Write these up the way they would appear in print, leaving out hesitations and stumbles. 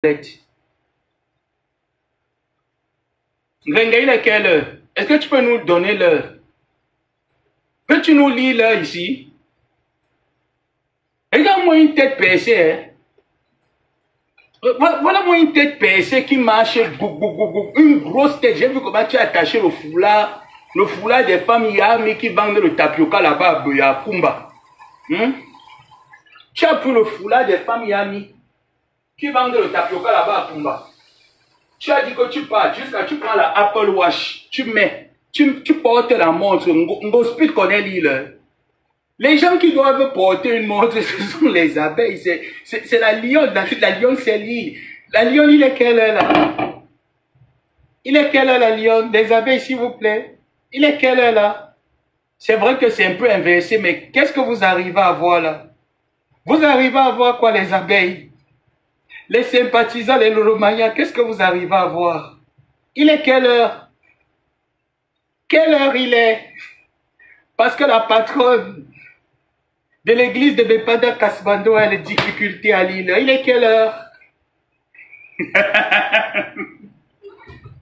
Gringa, il est quelle heure? Est-ce que tu peux nous donner l'heure? Peux-tu nous lire l'heure ici? Regarde-moi une tête percée, hein? Voilà moi une tête percée qui marche, une grosse tête. J'ai vu comment tu as attaché le foulard des femmes Yami qui vendent le tapioca là-bas à Kumba. Tu as pris le foulard des femmes Yami qui vendent le tapioca là-bas à Kumba. Tu as dit que tu pars jusqu'à tu prends la Apple Watch, tu mets, tu portes la montre, Ngospit connaît l'île. Les gens qui doivent porter une montre, ce sont les abeilles, c'est la lionne, la lionne c'est l'île. La lionne, il est quelle heure là? Il est quelle heure la lionne? Des abeilles s'il vous plaît. Il est quelle heure là? C'est vrai que c'est un peu inversé, mais qu'est-ce que vous arrivez à voir là? Vous arrivez à voir quoi les abeilles? Les sympathisants, les loromayas, qu'est-ce que vous arrivez à voir? Il est quelle heure? Quelle heure il est? Parce que la patronne de l'église de Bepada Kasbando a les difficultés à Lille. Il est quelle heure?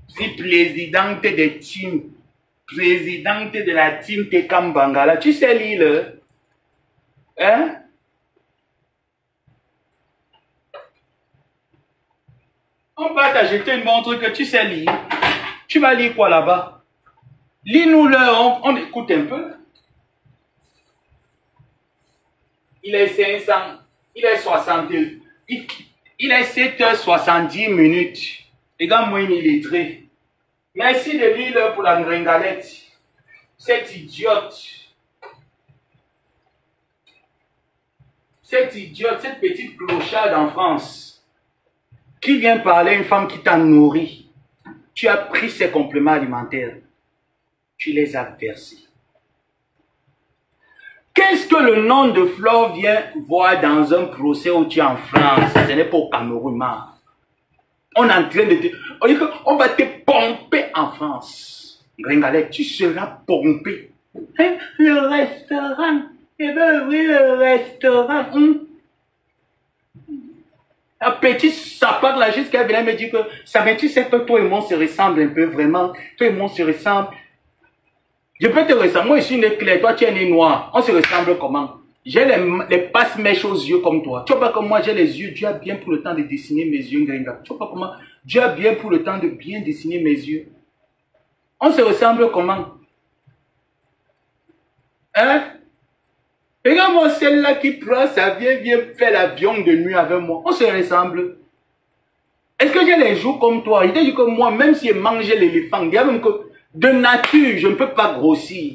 Si présidente de team, présidente de la team Tekambangala, tu sais Lille? Hein? On va t'acheter une montre que tu sais lire. Tu vas lire quoi là-bas? Lis-nous l'heure, on écoute un peu. Il est 500, il est 60, il est 7h70 minutes. Regarde-moi une illettrée. Merci de lire l'heure pour la gringalette. Cette idiote. Cette idiote, cette petite clocharde en France. Qui vient parler à une femme qui t'a nourri? Tu as pris ses compléments alimentaires. Tu les as versés. Qu'est-ce que le nom de Flore vient voir dans un procès où tu es en France? Ce n'est pas au Cameroun. On est en train de te... On va te pomper en France. Gringalet, tu seras pompé. Hein? Le restaurant. Eh bien oui, le restaurant. La petite sapate là, jusqu'à venir me dire que ça veut tu sais que toi et moi se ressemble un peu vraiment. Toi et moi on se ressemble. Je peux te ressembler. Moi je suis né clair, toi tu es né noir. On se ressemble comment? J'ai les passe-mèches aux yeux comme toi. Tu vois pas comme moi j'ai les yeux. Dieu a bien pour le temps de dessiner mes yeux, Gringa. Tu vois pas comment Dieu a bien pour le temps de bien dessiner mes yeux. On se ressemble comment? Hein? Regarde-moi celle-là qui prend sa vie, vient faire l'avion de nuit avec moi. On se ressemble. Est-ce que j'ai les joues comme toi? Il te dit que moi, même si je mangeais l'éléphant, il y a même que de nature, je ne peux pas grossir.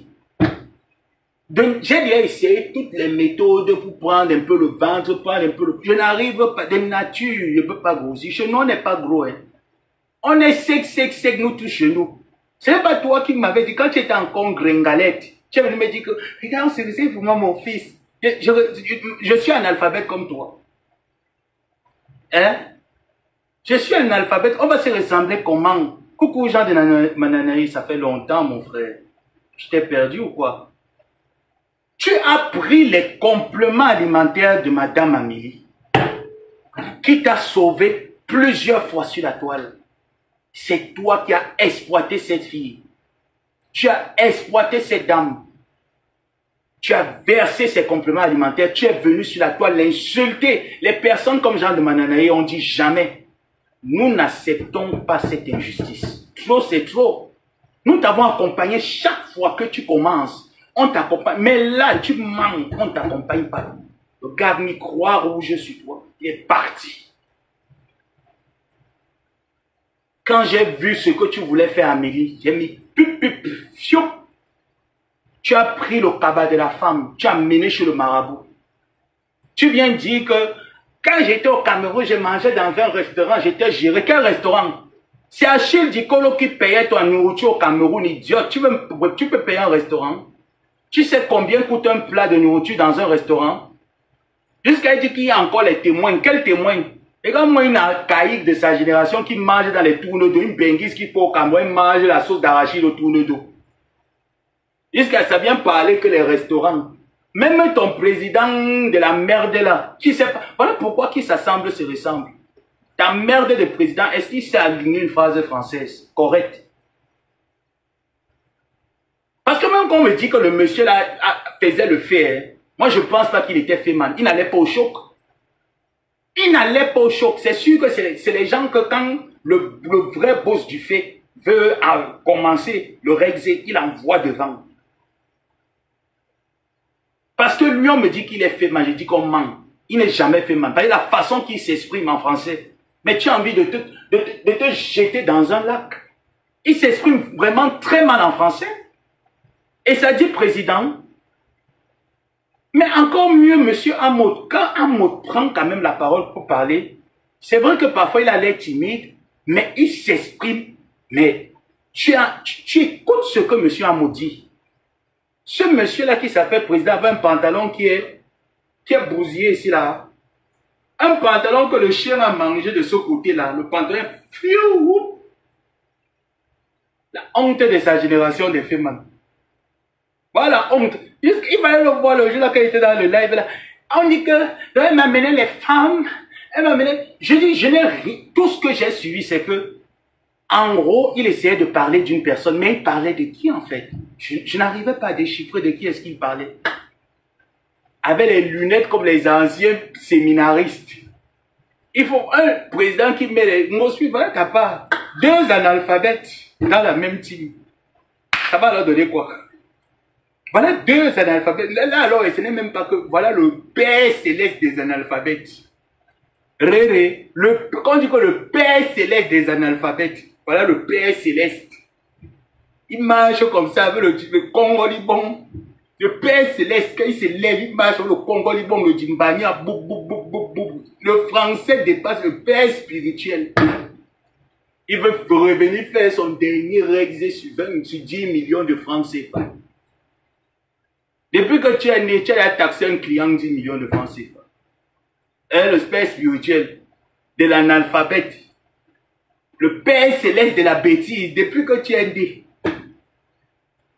J'ai déjà essayé toutes les méthodes pour prendre un peu le ventre, prendre un peu le... Je n'arrive pas. De nature, je ne peux pas grossir. Chez nous, on n'est pas gros. Hein. On est sec, nous tous chez nous. Ce n'est pas toi qui m'avais dit, quand tu étais encore gringalette, tu es venu me dire que, regarde, c'est pour moi mon fils. Je suis un alphabet comme toi. Hein? Je suis un alphabet. On va se ressembler comment? Coucou Jean de Mananaï, ça fait longtemps mon frère. Je t'ai perdu ou quoi? Tu as pris les compléments alimentaires de Madame Amélie, qui t'a sauvé plusieurs fois sur la toile. C'est toi qui as exploité cette fille. Tu as exploité cette dame. Tu as versé ses compléments alimentaires. Tu es venu sur la toile l'insulter. Les personnes comme Jean de Mananaï ont dit jamais. Nous n'acceptons pas cette injustice. Trop, c'est trop. Nous t'avons accompagné chaque fois que tu commences. On t'accompagne. Mais là, tu manques. On ne t'accompagne pas. Le gars mis croix rouge sur toi. Il est parti. Quand j'ai vu ce que tu voulais faire, Amélie, j'ai mis fiou. Tu as pris le cabas de la femme. Tu as mené chez le marabout. Tu viens dire que quand j'étais au Cameroun, je mangeais dans un restaurant, j'étais géré. Quel restaurant? C'est Achille Dikolo qui payait ton nourriture au Cameroun, idiot. Tu peux payer un restaurant? Tu sais combien coûte un plat de nourriture dans un restaurant? Jusqu'à dire qu'il y a encore les témoins. Quels témoins? Regarde-moi une archaïque de sa génération qui mange dans les tourneaux d'eau, une benguise qui peut au Cameroun mange la sauce d'arachide au tourneau d'eau. Jusqu'à ça vient parler que les restaurants. Même ton président de la merde là, qui sait pas. Voilà pourquoi qui s'assemble se ressemble. ta merde de président, est-ce qu'il sait aligner une phrase française correcte? Parce que même quand on me dit que le monsieur là faisait le fait, hein, moi je pense pas qu'il était fait mal. Il n'allait pas au choc. Il n'allait pas au choc. C'est sûr que c'est les gens que quand le vrai boss du fait veut commencer le rexé, il envoie devant. Parce que lui, on me dit qu'il est fait mal. Je dis qu'on ment. Il n'est jamais fait mal. Parce que la façon qu'il s'exprime en français. Mais tu as envie de te jeter dans un lac. Il s'exprime vraiment très mal en français. Et ça dit président. Mais encore mieux, monsieur Hamoud. Quand Hamoud prend quand même la parole pour parler, c'est vrai que parfois il a l'air timide, mais il s'exprime. Mais tu écoutes ce que monsieur Hamoud dit. Ce monsieur-là qui s'appelle président avait un pantalon qui est bousillé ici là. Un pantalon que le chien a mangé de ce côté-là. Le pantalon est fiou. La honte de sa génération des femmes. Voilà, honte. Il fallait le voir le jour là quand il était dans le live là. On dit que elle m'a amené les femmes. Elle m'a amené. Je dis, je n'ai rien. Tout ce que j'ai suivi, c'est que, en gros, il essayait de parler d'une personne. Mais il parlait de qui en fait? Je n'arrivais pas à déchiffrer de qui est-ce qu'il parlait. Avec les lunettes comme les anciens séminaristes. Il faut un président qui met les mots suivants à part. Deux analphabètes dans la même team. Ça va leur donner quoi? Voilà deux analphabètes. Là alors, ce n'est même pas que... Voilà le Père Céleste des analphabètes. Réré. Quand on dit que le Père Céleste des analphabètes, voilà le Père Céleste. Il marche comme ça avec le Congo-Libon. Le Père Céleste, quand il se lève, il marche avec le Congo-Libon, le Djimbania, boum, boum, boum, boum, boum. Le français dépasse le Père spirituel. Il veut revenir faire son dernier exé sur 10 millions de francs CFA. Depuis que tu es né, tu as taxé un client 10 millions de francs CFA. Et le Père spirituel de l'analphabète. Le Père Céleste de la bêtise, depuis que tu es né.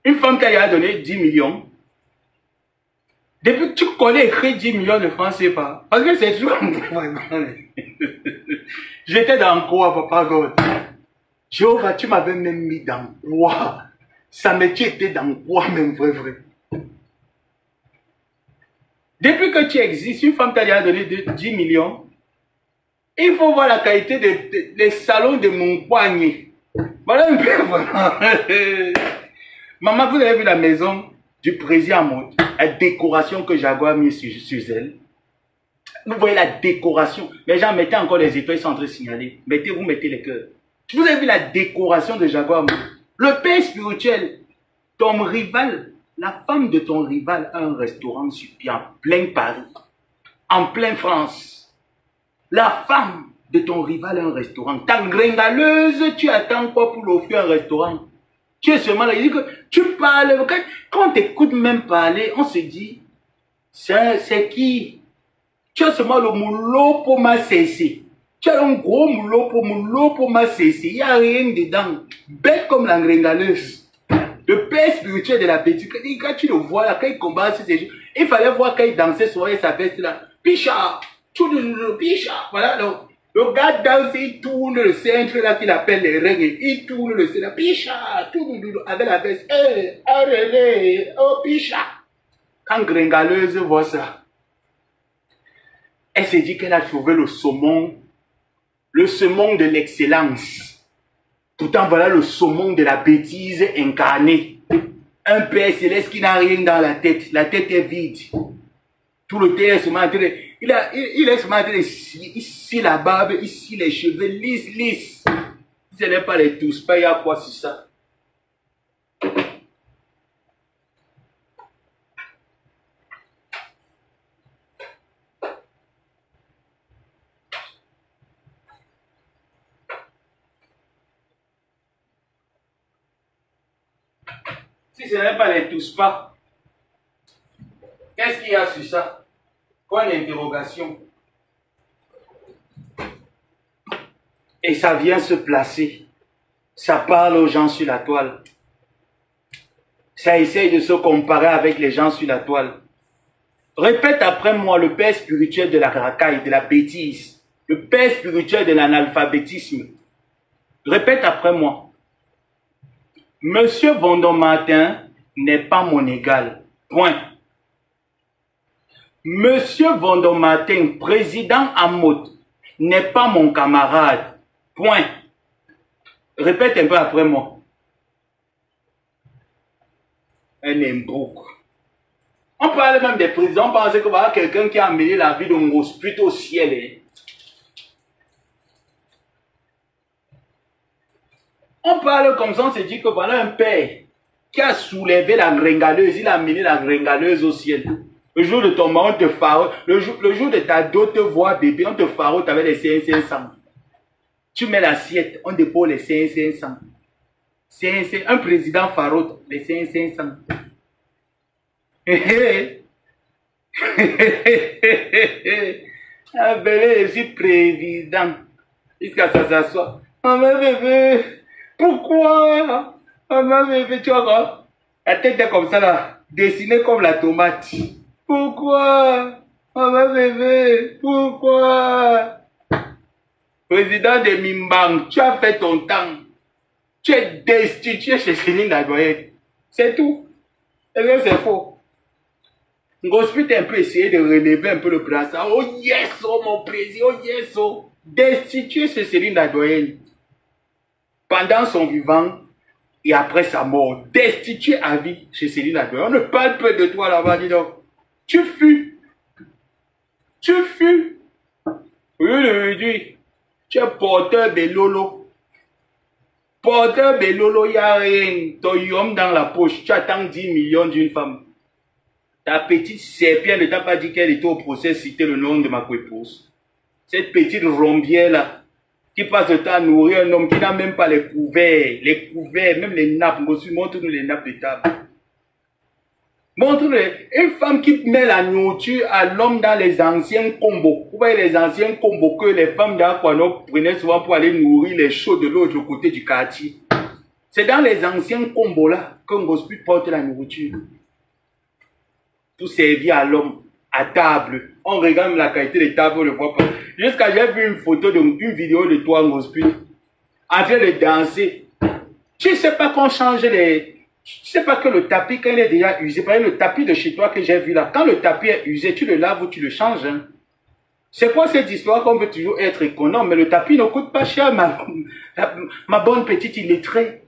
Une femme qui a donné 10 millions. Depuis que tu connais écrit 10 millions de francs CFA. Parce que c'est toujours... J'étais dans quoi, Papa God? Jéhovah, tu m'avais même mis dans quoi? Ça me tu étais dans quoi même, vrai? Depuis que tu existes, une femme t'a donné 10 millions. Il faut voir la qualité des salons de mon poignet. Voilà un peu, voilà. Maman, vous avez vu la maison du président Hamoud, la décoration que Jaguar a mis sur elle. Vous voyez la décoration. Les gens mettaient encore les étoiles, ils sont en train de signaler. Vous mettez les cœurs. Vous avez vu la décoration de Jaguar Hamoud. Le père spirituel, ton rival, la femme de ton rival a un restaurant sur pied en plein Paris, en plein France. La femme de ton rival a un restaurant. Ta gringaleuse, tu attends quoi pour l'offrir un restaurant? Tu es seulement là, il dit que tu parles. Quand on t'écoute même parler, on se dit, c'est qui? Tu as seulement le moulot pour ma cesser. Tu as un gros moulot pour ma cesser. Il n'y a rien dedans. Bête comme la gringaleuse. Le père spirituel de la bêtise. Quand tu le vois là, quand il combat sur ces jours, il fallait voir quand il dansait sur sa veste là. Picha! Picha! Voilà, le gars danse, il tourne le centre là qu'il appelle les règles. Il tourne le centre. Picha! Avec la veste. Oh, picha! Quand gringaleuse voit ça, elle s'est dit qu'elle a trouvé le saumon de l'excellence. Pourtant, voilà le saumon de la bêtise incarnée. Un Père Céleste qui n'a rien dans la tête. La tête est vide. Tout le terre est seulement en train de... Il est seulement en train de... Ici la barbe, ici les cheveux lisses. Ce n'est pas les tous. Pas il y a quoi sur ça? Si ce n'est pas les tous pas, qu'est-ce qu'il y a sur ça? Point d'interrogation. Et ça vient se placer. Ça parle aux gens sur la toile. Ça essaye de se comparer avec les gens sur la toile. Répète après moi le père spirituel de la racaille, de la bêtise. le père spirituel de l'analphabétisme. Répète après moi. Monsieur Vendôme-Martin n'est pas mon égal. Point. Monsieur Vendôme-Martin, président Amot, n'est pas mon camarade. Point. Répète un peu après moi. Un imbrouk. On parle même des présidents, on pensait que voilà quelqu'un qui a amené la vie de Ngosput au ciel. Hein. On parle comme ça, on se dit que voilà un père qui a soulevé la gringaleuse, il a amené la gringaleuse au ciel. Le jour de ton mari, on te farote. Le jour de ta dot te voit bébé, on te farote avec les 500. Tu mets l'assiette, on dépose les 500. Un président farote, les 500. Ah ben, je suis président. Jusqu'à ça s'assoit. Maman bébé, pourquoi? Maman bébé, tu vois quoi? La tête est comme ça là, dessinée comme la tomate. Pourquoi? Maman bébé, pourquoi? Président de Mimbang, tu as fait ton temps. Tu es destitué chez Céline Ladoyenne. C'est tout. Et là, c'est faux. Ngosput a un peu essayé de relever un peu le brassard. Oh yes, oh mon président, oh yes, oh. Destitué chez Céline Ladoyenne. Pendant son vivant et après sa mort. Destitué à vie chez Céline Ladoyenne. On ne parle peu de toi là-bas, dis donc. Tu fus. Tu fus. Oui, tu es porteur de Lolo. Porteur de Lolo, il n'y a rien. Ton yom dans la poche. Tu attends 10 millions d'une femme. Ta petite serpiente ne t'a pas dit qu'elle était au procès, citer le nom de ma épouse. Cette petite rombière là, qui passe le temps à nourrir un homme qui n'a même pas les couverts, même les nappes. Montre-nous les nappes de table. Montre-nous une femme qui met la nourriture à l'homme dans les anciens combos. Vous voyez les anciens combos que les femmes d'Aquano prenaient souvent pour aller nourrir les chauds de l'autre côté du quartier. C'est dans les anciens combos là que Ngosput porte la nourriture. Pour servir à l'homme à table. On regarde la qualité des tables, on ne le voit pas. Jusqu'à j'ai vu une photo, une vidéo de toi, Ngosput, en train de danser. Tu ne sais pas qu'on change les... Tu ne sais pas que le tapis, quand il est déjà usé, par exemple, le tapis de chez toi que j'ai vu là, quand le tapis est usé, tu le laves ou tu le changes. Hein. C'est quoi cette histoire qu'on veut toujours être économe, mais le tapis ne coûte pas cher, ma bonne petite illettrée.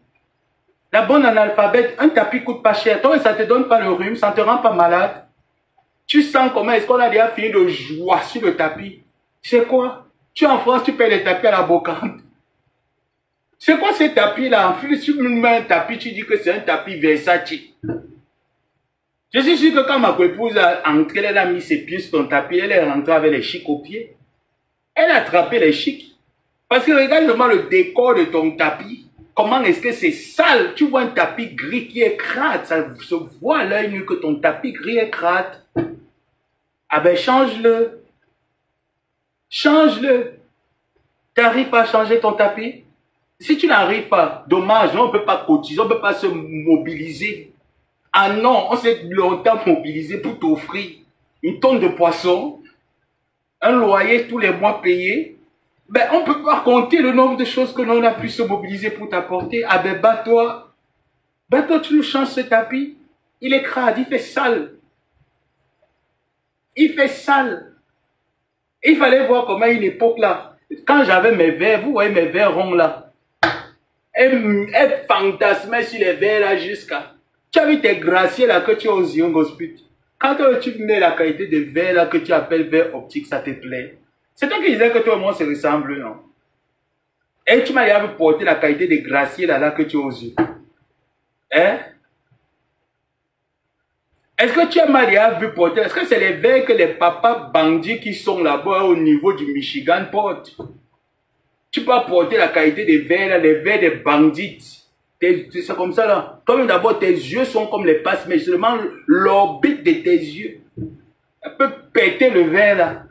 La bonne analphabète, un tapis coûte pas cher. Toi, ça te donne pas le rhume, ça ne te rend pas malade. Tu sens comment est-ce qu'on a déjà fini de joie sur le tapis. C'est quoi? Tu es en France, tu payes les tapis à la bocante. C'est quoi ces tapis-là? En plus, tu me mets un tapis, tu dis que c'est un tapis Versace. Je suis sûr que quand ma épouse a entré, elle a mis ses pieds sur ton tapis, elle est rentrée avec les chics aux pieds. Elle a attrapé les chics. Parce que regarde-moi le décor de ton tapis. Comment est-ce que c'est sale? Tu vois un tapis gris qui est crade. Ça se voit à l'œil nu que ton tapis gris est crade. Ah ben change-le. Change-le. Tu n'arrives pas à changer ton tapis? Si tu n'arrives pas, dommage, on ne peut pas cotiser, on ne peut pas se mobiliser. Ah non, on s'est longtemps mobilisé pour t'offrir une tonne de poissons, un loyer tous les mois payé. Ben, on ne peut pas compter le nombre de choses que l'on a pu se mobiliser pour t'apporter. Ah ben, bats-toi. Bats-toi, tu nous changes ce tapis. Il est crade, il fait sale. Il fait sale. Il fallait voir comment une époque là, quand j'avais mes verres, vous voyez mes verres ronds là, elle fantasmait sur les verres là jusqu'à... Tu as vu tes graciers là que tu as aux yeux, Ngosput. Quand tu mets la qualité de verre là que tu appelles verre optique, ça te plaît. C'est toi qui disais que toi et moi se ressemblent, non? Et tu m'as déjà porté la qualité des graciers là que tu as aux yeux. Hein? Est-ce que tu m'as déjà vu porter? Est-ce que c'est les verres que les papas bandits qui sont là-bas au niveau du Michigan portent? Tu peux porter la qualité des verres là, les verres des bandits. C'est comme ça là. Comme d'abord tes yeux sont comme les passes, mais seulement l'orbite de tes yeux. Elle peut péter le verre là.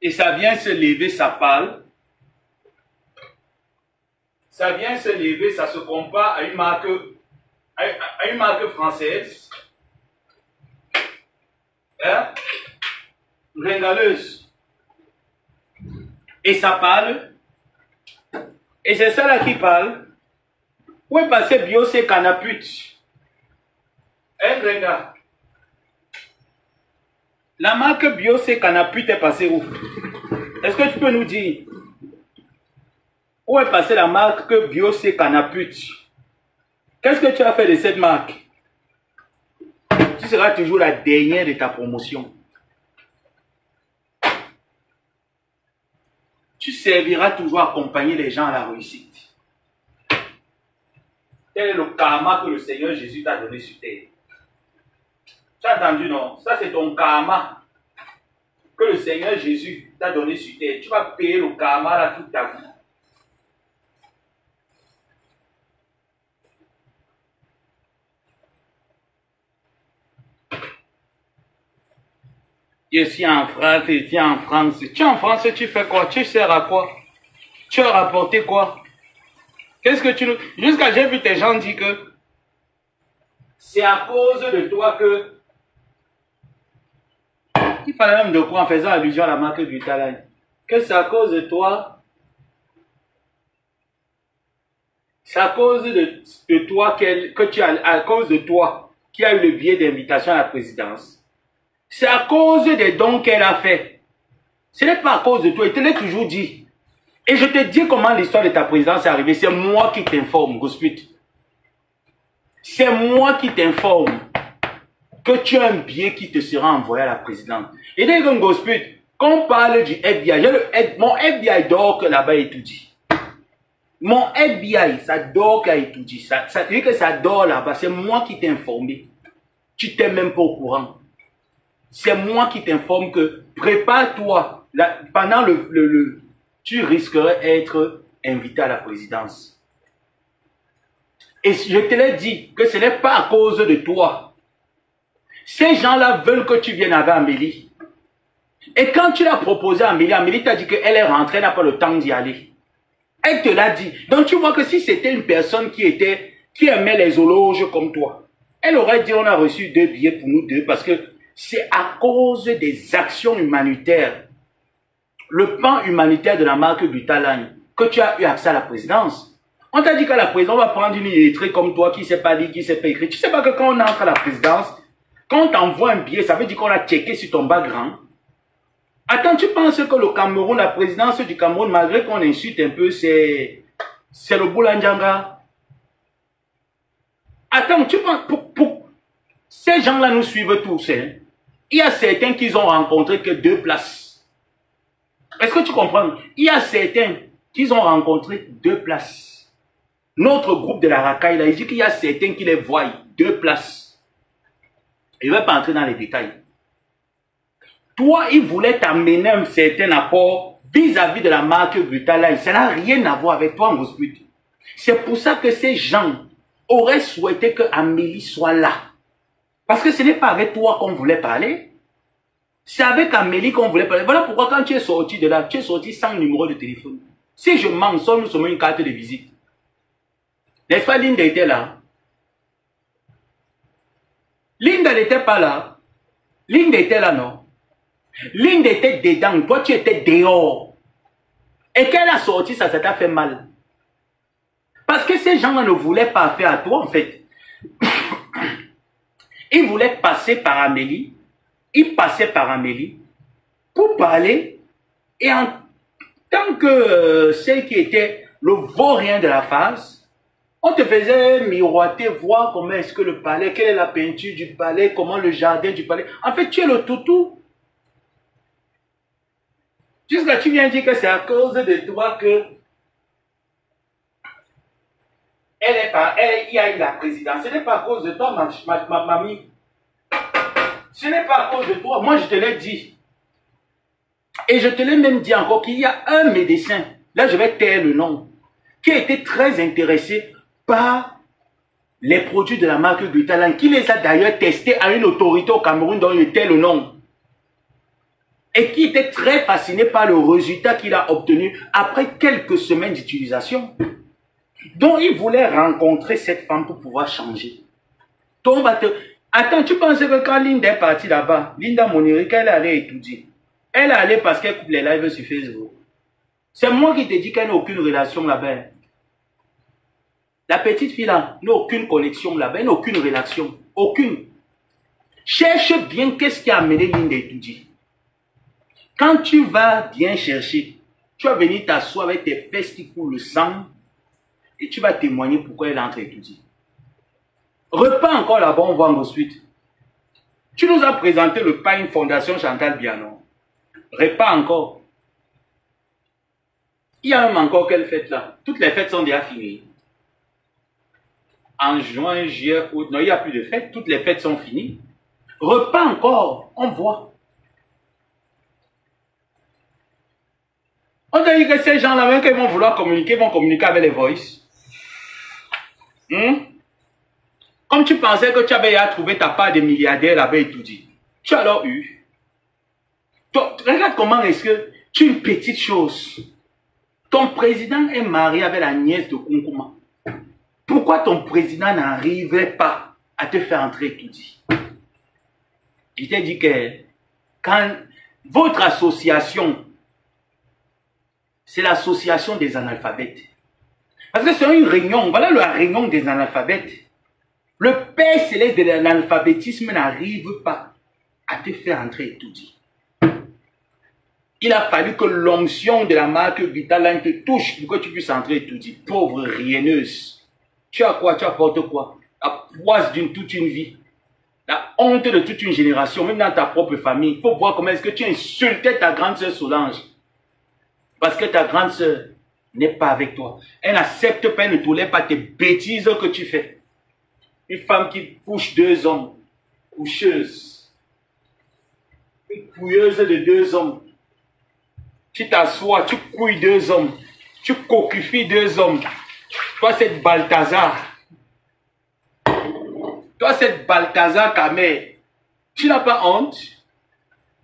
Et ça vient se lever, ça parle. Ça vient se lever, ça se compare à une marque française. Hein? Ringaleuse. Et ça parle. Et c'est ça là qui parle. Où est passé Biosé Canapute? Hein, Grenga? La marque Biosé Canapute est passée où? Est-ce que tu peux nous dire? Où est passée la marque Biosé Canapute? Qu'est-ce que tu as fait de cette marque? Tu seras toujours la dernière de ta promotion. Tu serviras toujours à accompagner les gens à la réussite. Tel est le karma que le Seigneur Jésus t'a donné sur terre. Tu as entendu, non? Ça, c'est ton karma que le Seigneur Jésus t'a donné sur terre. Tu vas payer le karma là toute ta vie. Je suis en France, je suis en France. Tu es en France, tu fais quoi? Tu sers à quoi? Tu as rapporté quoi? Qu'est-ce que tu nous... Jusqu'à j'ai vu tes gens dire que c'est à cause de toi que... Il fallait même de quoi en faisant allusion à la marque du talent. Que c'est à cause de toi... C'est à cause de toi que tu as... À cause de toi qui a eu le billet d'invitation à la présidence. C'est à cause des dons qu'elle a fait. Ce n'est pas à cause de toi. Je te l'ai toujours dit. Et je te dis comment l'histoire de ta présidence est arrivée. C'est moi qui t'informe, Gosput. C'est moi qui t'informe que tu as un billet qui te sera envoyé à la présidente. Et dès que Gosput, quand on parle du FBI, mon FBI dort que là-bas étudie. Mon FBI, ça dort qu'il a étudié. Ça veut dire que ça dort là-bas. C'est moi qui t'ai informé. Tu t'es même pas au courant. C'est moi qui t'informe que prépare-toi. Pendant tu risquerais d'être invité à la présidence. Et je te l'ai dit que ce n'est pas à cause de toi. Ces gens-là veulent que tu viennes avec Amélie. Et quand tu l'as proposé à Amélie, Amélie t'a dit qu'elle est rentrée, elle n'a pas le temps d'y aller. Elle te l'a dit. Donc tu vois que si c'était une personne qui aimait les zoologes comme toi, elle aurait dit on a reçu 2 billets pour nous deux parce que c'est à cause des actions humanitaires, le pan humanitaire de la marque Butaline, que tu as eu accès à la présidence. On t'a dit qu'à la présidence, on va prendre une illettrée comme toi qui ne sait pas lire, qui ne sait pas écrire. Tu ne sais pas que quand on entre à la présidence, quand on t'envoie un billet, ça veut dire qu'on a checké sur ton background. Attends, tu penses que le Cameroun, la présidence du Cameroun, malgré qu'on insulte un peu, c'est le Boulandjanga. Attends, tu penses, ces gens-là nous suivent tous, hein. Il y a certains qui ont rencontré que 2 places. Est-ce que tu comprends? Il y a certains qui ont rencontré 2 places. Notre groupe de la racaille, là, il dit qu'il y a certains qui les voient 2 places. Je ne vais pas entrer dans les détails. Toi, il voulait t'amener un certain apport vis-à-vis de la marque Brutalize. Ça n'a rien à voir avec toi, en Gosput. C'est pour ça que ces gens auraient souhaité que Amélie soit là. Parce que ce n'est pas avec toi qu'on voulait parler. C'est avec Amélie qu'on voulait parler. Voilà pourquoi quand tu es sorti de là, tu es sorti sans numéro de téléphone. Si je mens, nous sommes une carte de visite. N'est-ce pas, Linda était là? Linda n'était pas là. Linda était là, non? Linda était dedans, toi tu étais dehors. Et quand elle a sorti, ça t'a fait mal. Parce que ces gens-là ne voulaient pas faire à toi, en fait. Ils voulaient passer par Amélie. Ils passaient par Amélie pour parler. Et en tant que celle qui était le vaurien de la phase, on te faisait miroiter, voir comment est-ce que le palais, quelle est la peinture du palais, comment le jardin du palais. En fait, tu es le toutou. Jusqu'à tu viens dire que c'est à cause de toi que il y a eu la présidence. Ce n'est pas à cause de toi, ma mamie. Ce n'est pas à cause de toi. Moi, je te l'ai dit. Et je te l'ai même dit encore qu'il y a un médecin, là je vais taire le nom, qui a été très intéressé par les produits de la marque Brutaline, qui les a d'ailleurs testés à une autorité au Cameroun dont il tait le nom. Et qui était très fasciné par le résultat qu'il a obtenu après quelques semaines d'utilisation. Donc, il voulait rencontrer cette femme pour pouvoir changer. Donc, Attends, tu penses que quand Linda est partie là-bas, Linda Monérica, elle allait étudier. Elle allait parce qu'elle coupe les lives sur Facebook. C'est moi qui te dis qu'elle n'a aucune relation là-bas. La petite fille là n'a aucune connexion là-bas, elle n'a aucune relation. Aucune. Cherche bien qu'est-ce qui a amené Linda à étudier. Quand tu vas bien chercher, tu vas venir t'asseoir avec tes fesses qui coulent le sang et tu vas témoigner pourquoi elle entre à étudier. Repars encore là-bas, on voit ensuite. Tu nous as présenté le pain Fondation Chantal Bianon. Repars encore. Il y a même encore quelle fête là? Toutes les fêtes sont déjà finies. En juin, juillet, août, non, il n'y a plus de fêtes. Toutes les fêtes sont finies. Repars encore, on voit. On te dit que ces gens-là, même qu'ils vont vouloir communiquer, vont communiquer avec les voices. Comme tu pensais que tu avais à trouver ta part de milliardaire là-bas et tout dit. Tu as alors eu. Toi, regarde comment est-ce que tu es une petite chose. Ton président est marié avec la nièce de Kunkuma. Pourquoi ton président n'arriverait pas à te faire entrer et tout dit? Il t'a dit que quand votre association, c'est l'association des analphabètes. Parce que c'est une réunion, voilà la réunion des analphabètes. Le Père céleste de l'analphabétisme n'arrive pas à te faire entrer et tout dit. Il a fallu que l'onction de la marque Vitale te touche pour que tu puisses entrer et tout dit. Pauvre rieneuse. Tu as quoi? Tu apportes quoi? La poisse d'une toute une vie. La honte de toute une génération, même dans ta propre famille. Il faut voir comment est-ce que tu insultais ta grande sœur Solange. Parce que ta grande sœur n'est pas avec toi. Elle n'accepte pas, elle ne tolère pas tes bêtises que tu fais. Une femme qui couche deux hommes. Coucheuse. Une couilleuse de deux hommes. Tu t'assois, tu couilles deux hommes. Tu coquifies deux hommes. Toi, cette Balthazar. Toi, cette Balthazar Kamé. Tu n'as pas honte?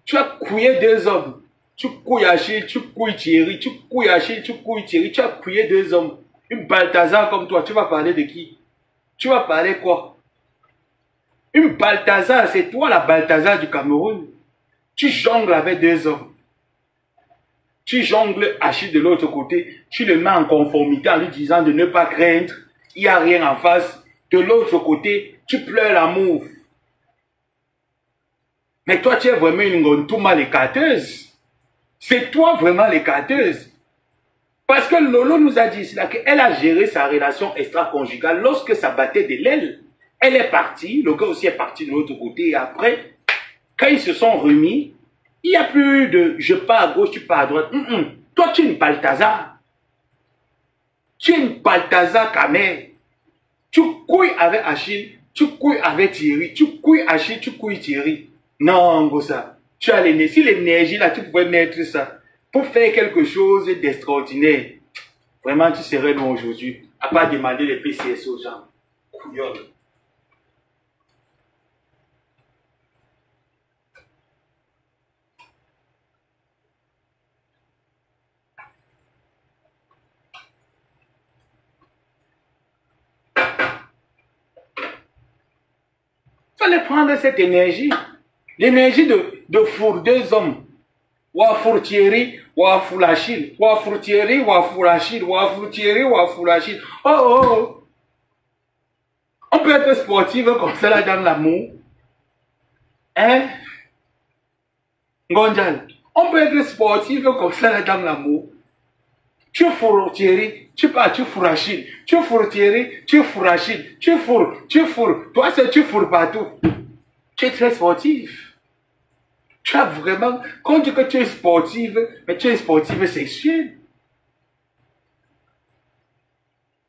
Tu as couillé deux hommes. Tu couilles Achille, tu couilles Thierry. Tu couilles Achille, tu couilles Thierry. Tu as couillé deux hommes. Une Balthazar comme toi, tu vas parler de qui? Tu vas parler quoi? Une Balthazar, c'est toi la Balthazar du Cameroun. Tu jongles avec deux hommes. Tu jongles Achille de l'autre côté. Tu le mets en conformité en lui disant de ne pas craindre. Il n'y a rien en face. De l'autre côté, tu pleures l'amour. Mais toi, tu es vraiment une Ngontuma l'écarteuse. C'est toi vraiment l'écarteuse. Parce que Lolo nous a dit cela, qu'elle a géré sa relation extra-conjugale lorsque ça battait de l'aile. Elle est partie, le gars aussi est parti de l'autre côté. Et après, quand ils se sont remis, il n'y a plus de je pars à gauche, tu pars à droite. Toi, tu es une Balthazar. Tu es une Balthazar Kamé. Tu couilles avec Achille, tu couilles avec Thierry. Tu couilles Achille, tu couilles Thierry. Non, Gossa. Tu as l'énergie. Si l'énergie là, tu pouvais mettre ça pour faire quelque chose d'extraordinaire. Vraiment, tu serais loin aujourd'hui. À part demander les PCS aux gens. Couillonne. Il fallait prendre cette énergie. L'énergie de four deux hommes. Wafour Thierry, Wafour Achille. Wafour Thierry, Wafour Achille. Wafour Thierry, Wafour Achille. Oh. On peut être sportif comme ça là dans l'amour. Hein? Ngonjal. On peut être sportif comme ça là dans l'amour. Tu fourres Thierry, tu fourres Achille. Tu fourres Thierry, tu fourres Achille. Tu fourres. Toi, c'est tu fourres partout. Tu es très sportif. Tu as vraiment, quand on dit que tu es sportive, mais tu es sportive sexuelle.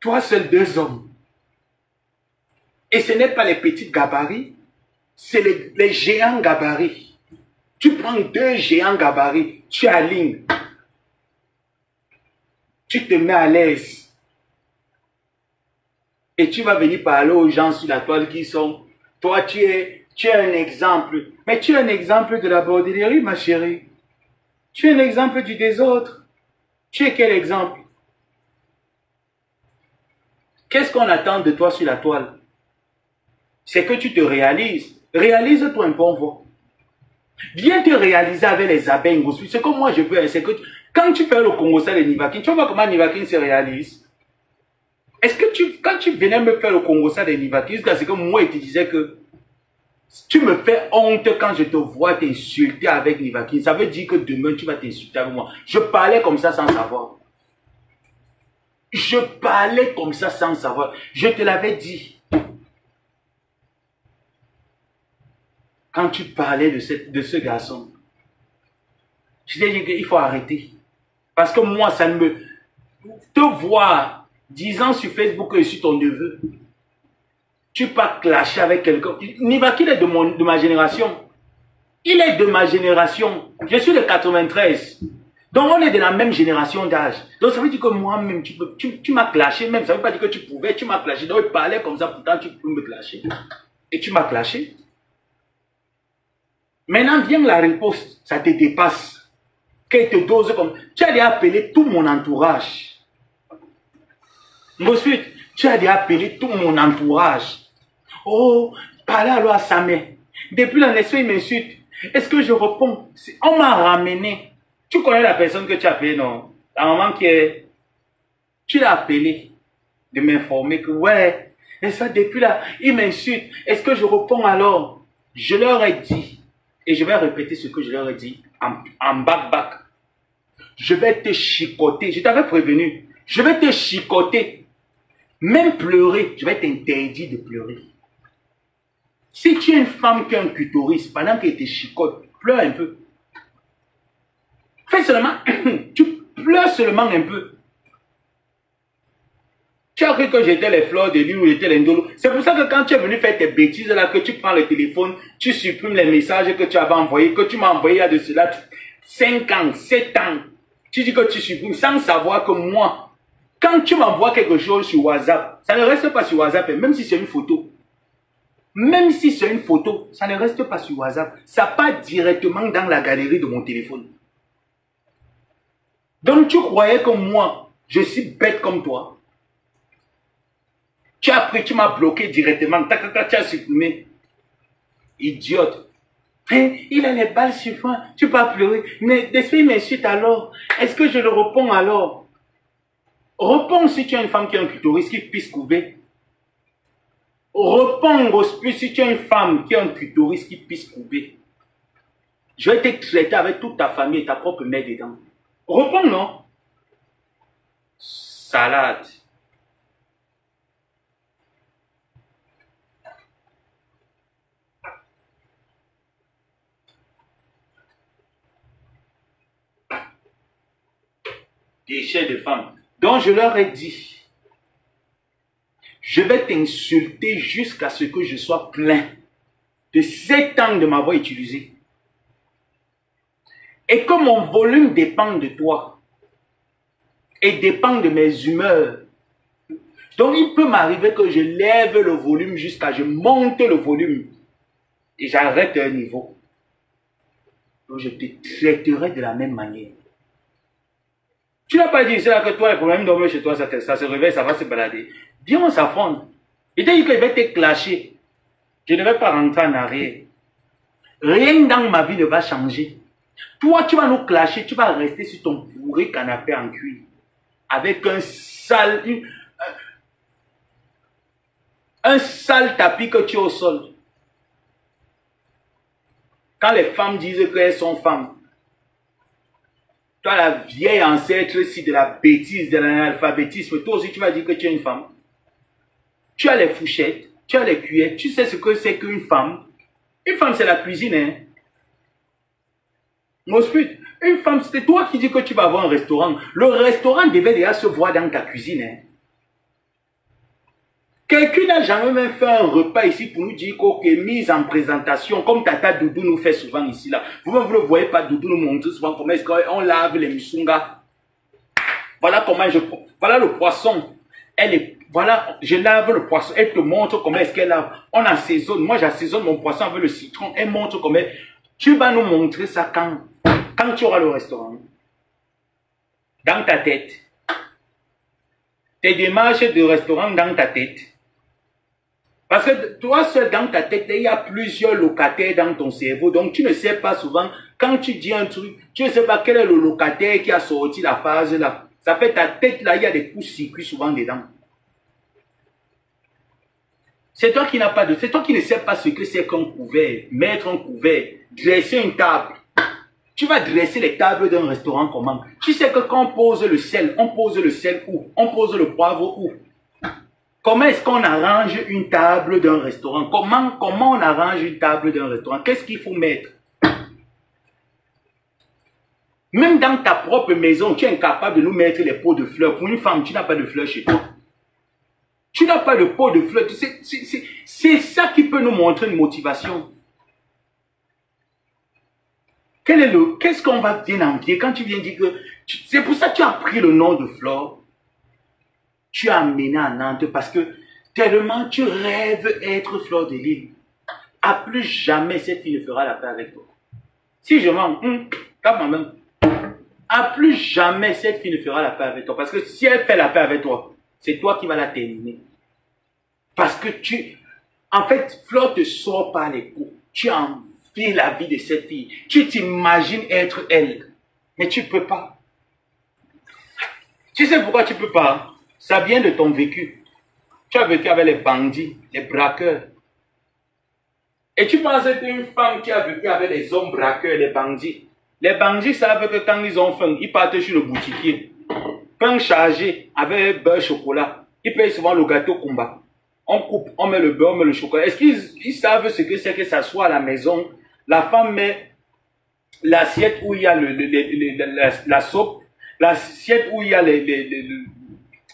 Toi seul deux hommes. Et ce n'est pas les petits gabarits, c'est les géants gabarits. Tu prends deux géants gabarits, tu alignes. Tu te mets à l'aise. Et tu vas venir parler aux gens sur la toile qui sont, toi tu es un exemple. Mais tu es un exemple de la bordellerie, ma chérie. Tu es un exemple du désordre. Tu es quel exemple? Qu'est-ce qu'on attend de toi sur la toile? c'est que tu te réalises. Réalise-toi un peu, on voit. Viens te réaliser avec les abeilles. Ce que moi je veux, c'est que quand tu fais le Congo ça de Nivakin, tu vois comment Nivakin se réalise. Est-ce que quand tu venais me faire le Congo ça de Nivakin, jusqu'à ce que moi je te disais que tu me fais honte quand je te vois t'insulter avec Nivakin, ça veut dire que demain tu vas t'insulter avec moi. Je parlais comme ça sans savoir. Je parlais comme ça sans savoir. Je te l'avais dit. Quand tu parlais de ce garçon, je t'ai dit qu'il faut arrêter. Parce que moi, ça ne me... Te voir disant sur Facebook que je suis ton neveu, tu pas clasher avec quelqu'un. Nivakin est de ma génération. Il est de ma génération. Je suis de 93. Donc on est de la même génération d'âge. Donc ça veut dire que moi-même, tu m'as clashé même. Ça ne veut pas dire que tu pouvais, tu m'as clashé. Donc il parlait comme ça, pourtant tu peux me clasher. Et tu m'as clashé. Maintenant vient la réponse, ça te dépasse. Qu'elle te dose comme... Tu as déjà appelé tout mon entourage. Ensuite, tu as déjà appelé tout mon entourage. Oh, parlez alors à sa mère. Depuis la naissance, il m'insulte. Est-ce que je réponds? On m'a ramené. Tu connais la personne que tu as appelée, non? La maman qui est... Tu l'as appelé de m'informer que, ouais, et ça, depuis là, il m'insulte. Est-ce que je réponds alors? Je leur ai dit, et je vais répéter ce que je leur ai dit en back. Je vais te chicoter. Je t'avais prévenu. Je vais te chicoter. Même pleurer, je vais t'interdire de pleurer. Si tu es une femme qui a un clitoris, pendant qu'elle te chicote, pleure un peu. Fais seulement, tu pleures seulement un peu. Tu as cru que j'étais les fleurs de lys ou j'étais l'indolo. C'est pour ça que quand tu es venu faire tes bêtises là, que tu prends le téléphone, tu supprimes les messages que tu avais envoyés, que tu m'as envoyé il y a de cela 5 ans, 7 ans. Tu dis que tu supprimes sans savoir que moi, quand tu m'envoies quelque chose sur WhatsApp, ça ne reste pas sur WhatsApp, même si c'est une photo. Même si c'est une photo, ça ne reste pas sur WhatsApp. Ça part directement dans la galerie de mon téléphone. Donc tu croyais que moi, je suis bête comme toi. Tu as pris, tu m'as bloqué directement. Tu as supprimé. Idiote. Hein? Il a les balles sur moi. Tu peux pas pleurer. Mais l'esprit m'insulte alors. Est-ce que je le réponds alors? Réponds si tu es une femme qui a un clitoris qui puisse couver. Réponds si tu es une femme qui a un clitoris qui puisse couper. Je vais te traiter avec toute ta famille et ta propre mère dedans. Réponds non. Salade. Déchets de femmes. Donc je leur ai dit, je vais t'insulter jusqu'à ce que je sois plein de 7 ans de m'avoir utilisé. Et que mon volume dépend de toi. Et dépend de mes humeurs. Donc il peut m'arriver que je lève le volume jusqu'à je monte le volume. Et j'arrête un niveau. Donc je te traiterai de la même manière. Tu n'as pas dit ça que toi, le problème dormir chez toi, ça se réveille, ça va se balader. Viens, on s'affronte. Il t'a dit qu'il va te clasher. Je ne vais pas rentrer en arrière. Rien dans ma vie ne va changer. Toi, tu vas nous clasher, tu vas rester sur ton pourri canapé en cuir. Avec un sale tapis que tu as au sol. Quand les femmes disent qu'elles sont femmes, toi, la vieille ancêtre si de la bêtise, de l'analphabétisme, toi aussi tu vas dire que tu es une femme. Tu as les fourchettes, tu as les cuillères, tu sais ce que c'est qu'une femme. Une femme, c'est la cuisine, hein. Ensuite, une femme, c'est toi qui dis que tu vas avoir un restaurant. Le restaurant devait déjà se voir dans ta cuisine, hein. Quelqu'un n'a jamais même fait un repas ici pour nous dire qu'ok, mise en présentation, comme Tata Doudou nous fait souvent ici là. Vous-même, vous ne le voyez pas, Doudou nous montre souvent comment est-ce qu'on lave les musunga. Voilà comment voilà le poisson. Voilà, je lave le poisson. Elle te montre comment est-ce qu'elle lave. On assaisonne. Moi, j'assaisonne mon poisson avec le citron. Elle montre comment. Tu vas nous montrer ça quand tu auras le restaurant. Dans ta tête. Tes démarches de restaurant dans ta tête. Parce que toi seul dans ta tête, il y a plusieurs locataires dans ton cerveau. Donc tu ne sais pas souvent, quand tu dis un truc, tu ne sais pas quel est le locataire qui a sorti la phase là. Ça fait ta tête là, il y a des coups-circuits souvent dedans. C'est toi qui n'as pas de... C'est toi qui ne sais pas ce que c'est qu'un couvert, mettre un couvert, dresser une table. Tu vas dresser les tables d'un restaurant comment? Tu sais que quand on pose le sel où? On pose le poivre où? Comment est-ce qu'on arrange une table d'un restaurant? Comment on arrange une table d'un restaurant? Qu'est-ce qu'il faut mettre? Même dans ta propre maison, tu es incapable de nous mettre les pots de fleurs. Pour une femme, tu n'as pas de fleurs chez toi. Tu n'as pas de pot de fleurs. C'est ça qui peut nous montrer une motivation. Qu'est-ce qu'on va bien envier quand tu viens dire que... C'est pour ça que tu as pris le nom de Flore. Tu as amené à Nantes parce que tellement tu rêves être Flore de Lille. À plus jamais cette fille ne fera la paix avec toi. Si je mens, tape ma main. À plus jamais cette fille ne fera la paix avec toi. Parce que si elle fait la paix avec toi, c'est toi qui vas la terminer. Parce que en fait, Flore te sort par les coups. Tu envies la vie de cette fille. Tu t'imagines être elle. Mais tu ne peux pas. Tu sais pourquoi tu ne peux pas? Ça vient de ton vécu. Tu as vécu avec les bandits, les braqueurs. Et tu penses qu'une femme qui a vécu avec les hommes braqueurs, les bandits savent que quand ils ont faim, ils partent sur le boutiquier. Pain chargé avec beurre chocolat. Ils payent souvent le gâteau combat. On coupe, on met le beurre, on met le chocolat. Est-ce qu'ils savent ce que c'est que ça soit à la maison? La femme met l'assiette où il y a la soupe, l'assiette où il y a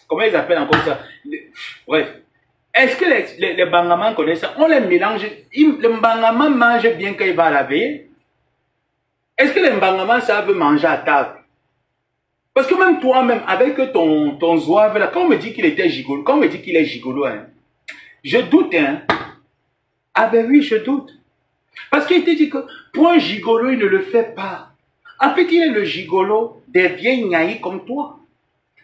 comment ils appellent encore ça? Bref. Est-ce que les bangamans connaissent ça? On les mélange. Le bangaman mange bien quand il va à la veille. Est-ce que les bangamans savent manger à table? Parce que même toi-même, avec ton zouave là, quand on me dit qu'il était gigolo, quand on me dit qu'il est gigolo, hein, je doute, hein. Ah ben oui, je doute. Parce qu'il te dit que pour un gigolo, il ne le fait pas. En fait, il est le gigolo des vieilles gnailles comme toi.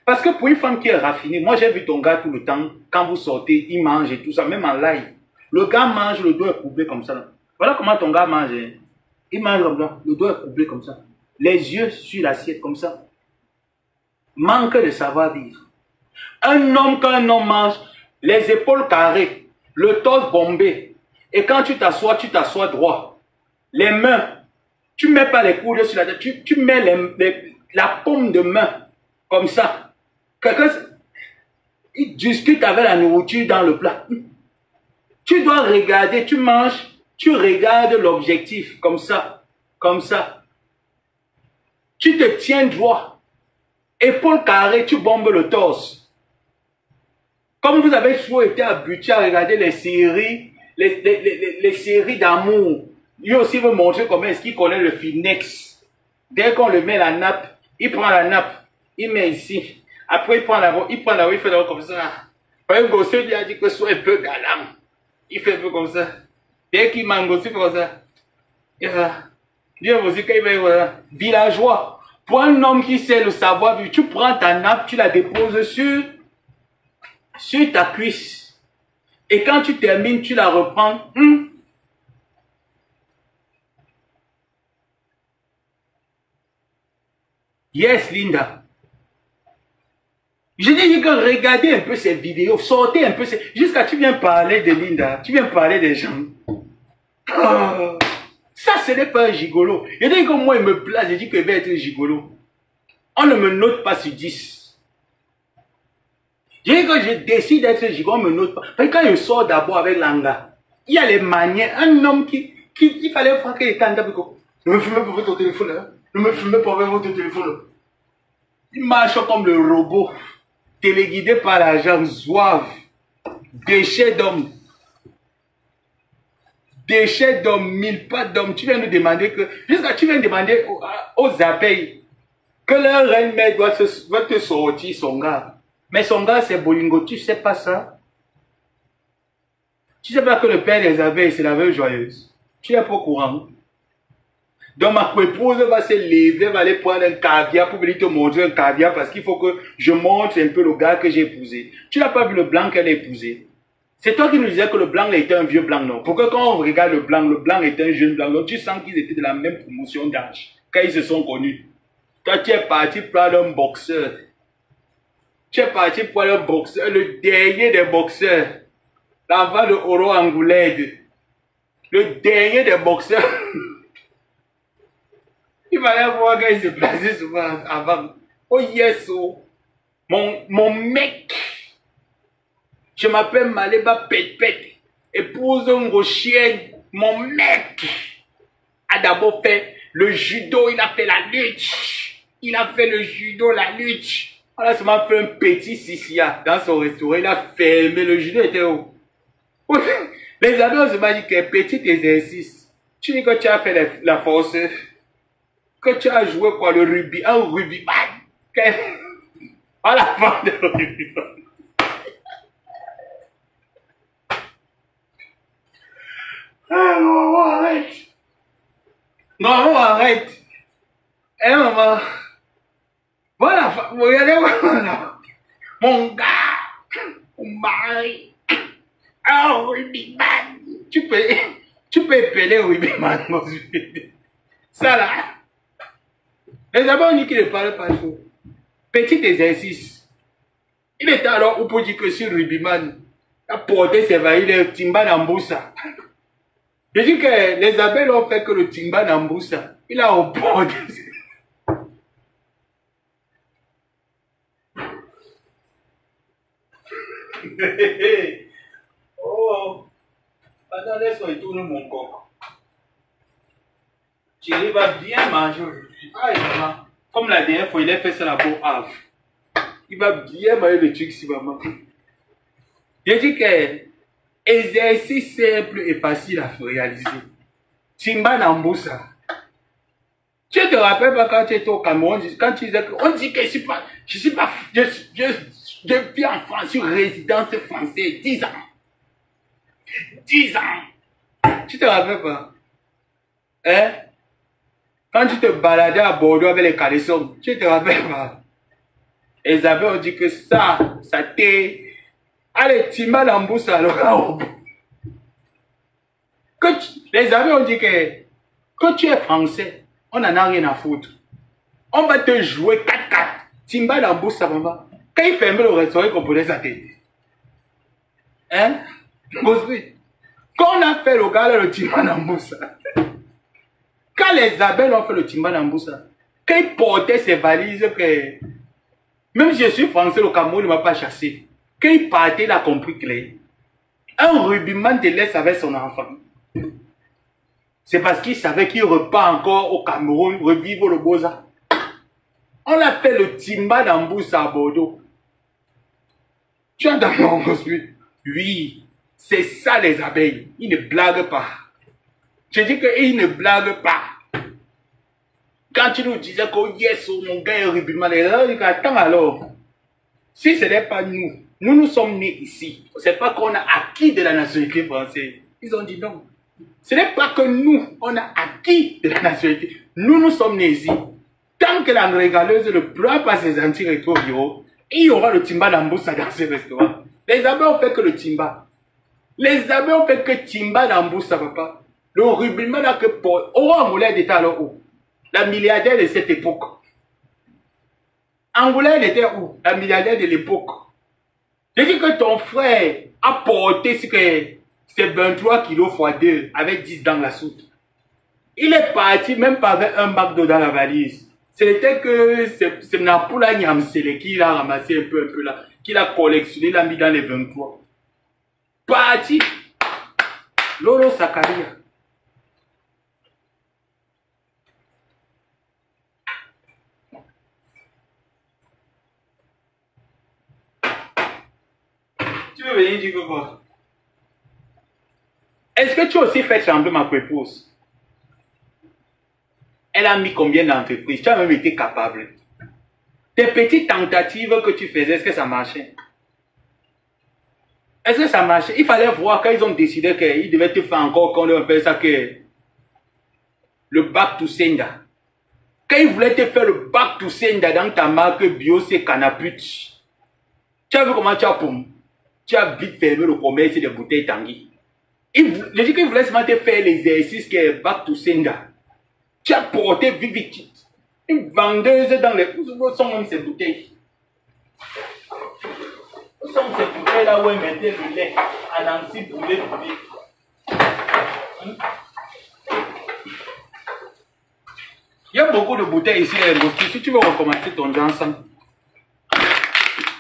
Parce que pour une femme qui est raffinée, moi j'ai vu ton gars tout le temps, quand vous sortez, il mange et tout ça, même en live. Le gars mange, le dos est courbé comme ça. Voilà comment ton gars mange. Hein. Il mange comme ça, le dos est courbé comme ça. Les yeux sur l'assiette comme ça. Manque de savoir-vivre. Un homme, quand un homme mange, les épaules carrées, le torse bombé. Et quand tu t'assois droit. Les mains, tu ne mets pas les coudes sur la tête, tu mets la paume de main comme ça. Quelqu'un, il discute avec la nourriture dans le plat. Tu dois regarder, tu manges, tu regardes l'objectif, comme ça, comme ça. Tu te tiens droit. Épaule carrée, tu bombes le torse. Comme vous avez toujours été habitué à regarder les séries, les séries d'amour. Lui aussi veut montrer comment est-ce qu'il connaît le Finex. Dès qu'on le met la nappe, il prend la nappe, il met ici. Après, il prend la il fait la comme ça. Par exemple, Gossé lui a dit que soit un peu galant. Il fait un peu comme ça. Dès qu'il mange aussi, comme ça. Et voilà. Dieu aussi, quand il va villageois. Pour un homme qui sait le savoir, tu prends ta nappe, tu la déposes sur ta cuisse. Et quand tu termines, tu la reprends. Yes, Linda. Je dis que regardez un peu ces vidéos, sortez un peu, jusqu'à tu viens parler de Linda, tu viens parler des gens. Oh, ça, ce n'est pas un gigolo. Je dis que moi, il me place, je dis qu'il va être un gigolo. On ne me note pas sur 10. Je dis que je décide d'être un gigolo, on ne me note pas. Parce que quand je sors d'abord avec Langa, il y a les manières, un homme il fallait voir qu'il était en table. Ne me filmez pas avec ton téléphone, hein. Ne me filmez pas avec votre téléphone. Il marche comme le robot. Téléguidé par la jambe, zouave, déchet d'homme, mille pattes d'homme. Tu viens nous demander que, tu viens demander aux abeilles que leur reine-mère doit te sortir son gars. Mais son gars c'est Bolingo, tu sais pas ça? Tu sais pas que le père des abeilles c'est la veuve joyeuse? Tu n'es pas au courant? Donc ma épouse va se lever, va aller prendre un caviar pour venir te montrer un caviar parce qu'il faut que je montre un peu le gars que j'ai épousé. Tu n'as pas vu le blanc qu'elle a épousé. C'est toi qui nous disais que le blanc était un vieux blanc, non? Pourquoi quand on regarde le blanc est un jeune blanc. Donc tu sens qu'ils étaient de la même promotion d'âge quand ils se sont connus. Toi, tu es parti prendre un boxeur. Tu es parti prendre un boxeur, le dernier des boxeurs. L'enfant de Oro Angoulède. Le dernier des boxeurs. Il fallait voir quand il se plaçait souvent avant. Oh yes, oh. Mon mec. Je m'appelle Maleba Pet-Pet. Épouse un gros chien. Mon mec a d'abord fait le judo, il a fait la lutte. Il a fait le judo, la lutte. On a seulement fait un petit sissia dans son restaurant. Il a fermé. Le judo était où? Les amis ont se dit qu'un petit exercice. Tu dis que tu as fait la force. Que tu as joué quoi, le rugby, un rugbyman. À la fin de rugbyman. Ah, maman, arrête. Non, arrête. Eh, maman. Voilà, regardez, voilà. Mon gars, mon mari, un rugbyman. Tu peux épeler rugbyman, ça là. Les amis ont dit qu'il ne parlait pas chaud. Petit exercice. Il était alors où pour dire que sur rugbyman, il a porté ses valises, le timba d'Amboussa. Je dis que les abeilles ont fait que le timba d'Amboussa, il a porté. Oh, attends, laisse-moi tourner mon corps. Thierry va bien manger aujourd'hui. Ah, maman. Comme la dernière fois, il a fait ça là pour Havre. Il va bien manger le truc si maman. Je dis que exercice simple et facile à réaliser. Timba Namboussa. Tu te rappelles pas quand tu étais au Cameroun, quand tu disais qu'on dit que je vis en France, sur résidence française, 10 ans. 10 ans. Tu te rappelles pas? Hein? Quand tu te baladais à Bordeaux avec les calessons, tu te rappelles pas? Les abeilles ont dit que ça t'est... Allez, Timba Namboussa, alors. Les abeilles ont dit que tu es français, on n'en a rien à foutre. On va te jouer 4-4. Timba Namboussa, maman. Quand il fermait le restaurant, il comprenait sa tête. Hein? Quand on a fait le gars, le Timba Namboussa. Quand les abeilles ont fait le Timba Namboussa, quand il portait ses valises, que même si je suis français, le Cameroun ne m'a pas chassé. Quand il partait, il a compris clair. Un rugbyman te laisse avec son enfant. C'est parce qu'il savait qu'il repart encore au Cameroun, revivre le Boza. On a fait le timba d'Amboussa à Bordeaux. Tu as d'accord, Gospel? Oui, c'est ça les abeilles. Ils ne blaguent pas. Je dis qu'ils ne blaguent pas. Quand tu nous disais que yes, mon gars est rugbyman, attends alors. Si ce n'est pas nous, nous sommes nés ici. C'est pas qu'on a acquis de la nationalité française. Ils ont dit non. Ce n'est pas que nous, on a acquis de la nationalité. Nous sommes nés ici. Tant que la régaleuse ne pleure pas ses anti-rétro-viraux, il y aura le timba d'Amboussa dans ce restaurant. Les abeilles ont fait que le timba. Les abeilles ont fait que timba d'Amboussa, papa. Le rugbyman n'a que pour... Angoulême était alors où? La milliardaire de cette époque. Angoulême était où? La milliardaire de l'époque. Je dis que ton frère a porté ce que c'est 23 kilos x 2 avec 10 dans la soute. Il est parti même pas avec un bac d'eau dans la valise. C'était que c'est Napoula Nyamsele qui l'a ramassé un peu là, qui l'a collectionné, l'a mis dans les 23. Parti. Lolo Sakaria. Tu veux venir dire quoi? Est-ce que tu as aussi fait trembler ma prépouse? Elle a mis combien d'entreprises? Tu as même été capable. Tes petites tentatives que tu faisais, est-ce que ça marchait? Est-ce que ça marchait? Il fallait voir quand ils ont décidé qu'ils devaient te faire encore, qu'on appelle ça que le bac to sender. Quand ils voulaient te faire le bac to sender dans ta marque bio, c'est Canaput. Tu as vu comment tu as poum? Tu as vite fermé le commerce des bouteilles Tanguy. Je dis qu'il voulait seulement te faire l'exercice qui est back to sender. Tu as porté vite, vite. Une vendeuse dans les... Où sont même ces bouteilles? Où sont ces bouteilles là où elle mettait le lait? À Nancy, brûlé. Il y a beaucoup de bouteilles ici, si tu veux recommencer ton ensemble,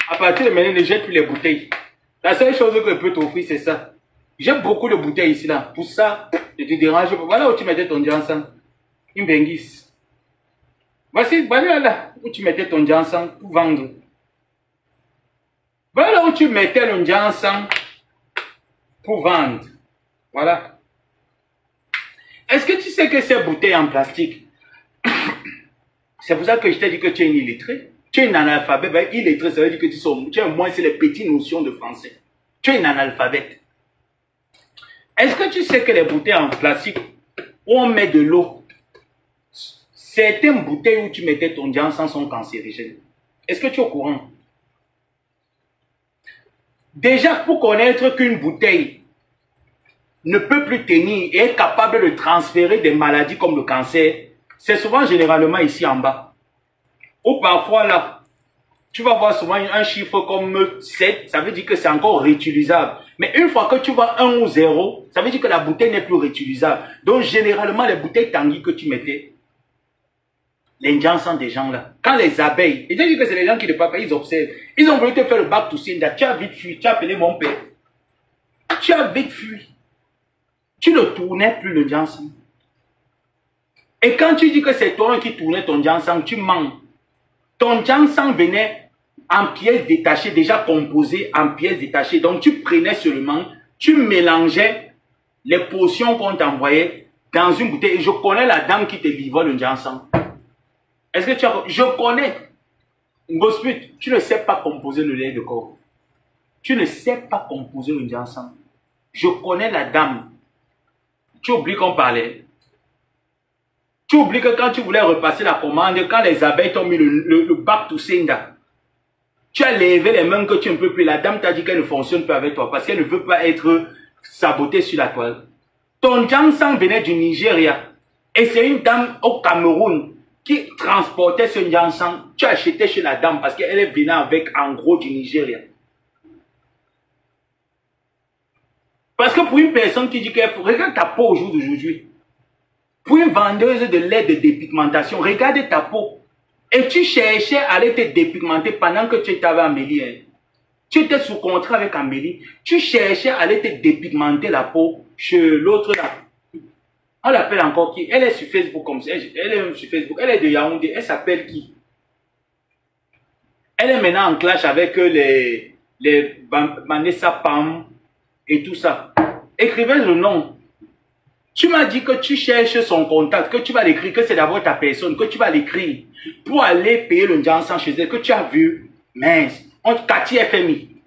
à partir de maintenant, ne jette plus les bouteilles. La seule chose que je peux t'offrir, c'est ça. J'ai beaucoup de bouteilles ici, là. Pour ça, ne te dérange pas. Voilà où tu mettais ton ensemble. Une benguisse. Voici, voilà là où tu mettais ton ensemble pour vendre. Voilà où tu mettais le ensemble pour vendre. Voilà. Est-ce que tu sais que ces bouteilles en plastique, c'est pour ça que je t'ai dit que tu es une illettrée. Tu es un analphabète. Ben, illettré, ça veut dire que tu as au moins les petites notions de français. Tu es un analphabète. Est-ce que tu sais que les bouteilles en plastique, où on met de l'eau, certaines bouteilles où tu mettais ton encens sont cancérigènes? Est-ce que tu es au courant? Déjà, pour connaître qu'une bouteille ne peut plus tenir et est capable de transférer des maladies comme le cancer, c'est souvent généralement ici en bas. Ou parfois là, tu vas voir souvent un chiffre comme 7, ça veut dire que c'est encore réutilisable. Mais une fois que tu vois 1 ou 0, ça veut dire que la bouteille n'est plus réutilisable. Donc généralement, les bouteilles Tanguy que tu mettais, les encens des gens là, quand les abeilles, et je dis que c'est les gens qui ne parlent pas, ils observent. Ils ont voulu te faire le bac to sender, tu as vite fui, tu as appelé mon père. Tu as vite fui. Tu ne tournais plus le encens. Et quand tu dis que c'est toi qui tournais ton encens, tu mens. Ton encens venait en pièces détachées, déjà composées en pièces détachées. Donc tu prenais seulement, tu mélangeais les potions qu'on t'envoyait dans une bouteille. Et je connais la dame qui te livrait le encens. Est-ce que tu as... Je connais. Gosput, tu ne sais pas composer le lait de corps. Tu ne sais pas composer le encens. Je connais la dame. Tu oublies qu'on parlait. Tu oublies que quand tu voulais repasser la commande, quand les abeilles t'ont mis le bac to sender, tu as levé les mains que tu ne peux plus. La dame t'a dit qu'elle ne fonctionne pas avec toi parce qu'elle ne veut pas être sabotée sur la toile. Ton encens venait du Nigeria. Et c'est une dame au Cameroun qui transportait ce encens. Tu as acheté chez la dame parce qu'elle venait avec en gros du Nigeria. Parce que pour une personne qui dit qu'elle... Regarde ta peau au jour d'aujourd'hui. Pour une vendeuse de lait de dépigmentation, regarde ta peau. Et tu cherchais à aller te dépigmenter pendant que tu étais avec Amélie. Hein. Tu étais sous contrat avec Amélie. Tu cherchais à aller te dépigmenter la peau chez l'autre là. On l'appelle encore qui? Elle est sur Facebook comme ça. Elle est sur Facebook. Elle est de Yaoundé. Elle s'appelle qui? Elle est maintenant en clash avec les Vanessa Pam et tout ça. Écrivez le nom. Tu m'as dit que tu cherches son contact, que tu vas l'écrire, que c'est d'abord ta personne, que tu vas l'écrire pour aller payer le encens chez elle, que tu as vu, mince, on quartier FMI.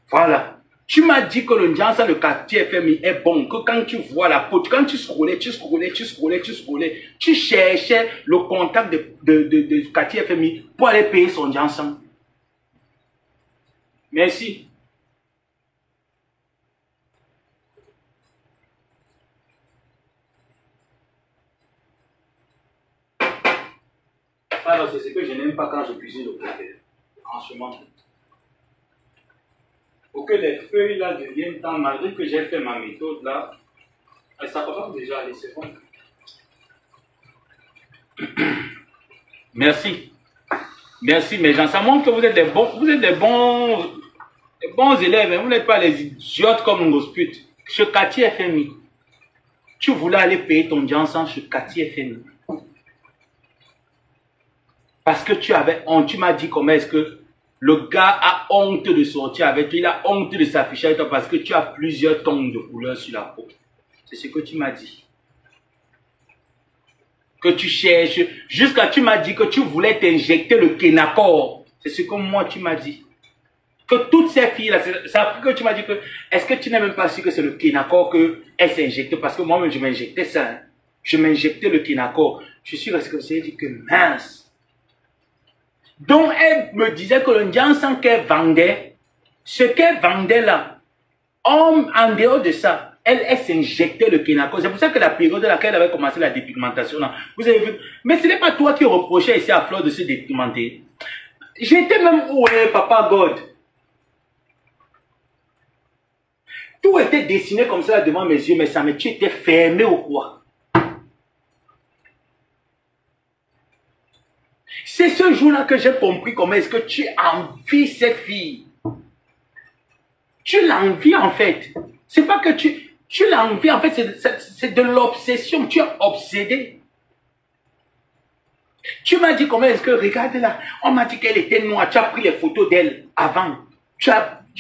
Voilà. Tu m'as dit que le encens, le quartier FMI est bon, que quand tu vois la peau, quand tu scrollais, tu cherchais le contact de quartier FMI pour aller payer son encens. Merci. Alors, c'est ce que je n'aime pas quand je cuisine au côté. Franchement. Pour que les feuilles là deviennent tant, malgré que j'ai fait ma méthode là, ça commence déjà à aller, c'est bon. Merci. Merci mes gens. Ça montre que vous êtes des bons élèves. Hein. Vous n'êtes pas les idiotes comme Ngosput. Chez quartier FMI. Tu voulais aller payer ton encens chez quartier FMI. Parce que tu avais honte, tu m'as dit comment est-ce que le gars a honte de sortir avec toi, il a honte de s'afficher avec toi parce que tu as plusieurs tons de couleurs sur la peau. C'est ce que tu m'as dit. Que tu cherches, jusqu'à tu m'as dit que tu voulais t'injecter le Kenacor. C'est ce que moi tu m'as dit. Que toutes ces filles-là, c'est après que tu m'as dit que, est-ce que tu n'es même pas sûr que c'est le Kenacor qu'elles s'injectent? Parce que moi-même je m'injectais ça. Hein. Je m'injectais le Kenacor. Je suis resté comme ça, j'ai dit que mince. Donc, elle me disait que le encens qu'elle vendait, Ce qu'elle vendait là, en dehors de ça, elle s'injectait le Kenako. C'est pour ça que la période à laquelle elle avait commencé la dépigmentation, là, vous avez vu. Mais ce n'est pas toi qui reprochais ici à Flore de se dépigmenter. J'étais même où, Papa God. Tout était dessiné comme ça devant mes yeux, mais ça me tu étais fermé ou quoi? C'est ce jour-là que j'ai compris comment est-ce que tu envies cette fille. Tu l'envies en fait. C'est pas que tu l'envies en fait, c'est de l'obsession. Tu es obsédé. Tu m'as dit comment est-ce que, regarde là, on m'a dit qu'elle était noire. Tu as pris les photos d'elle avant. Tu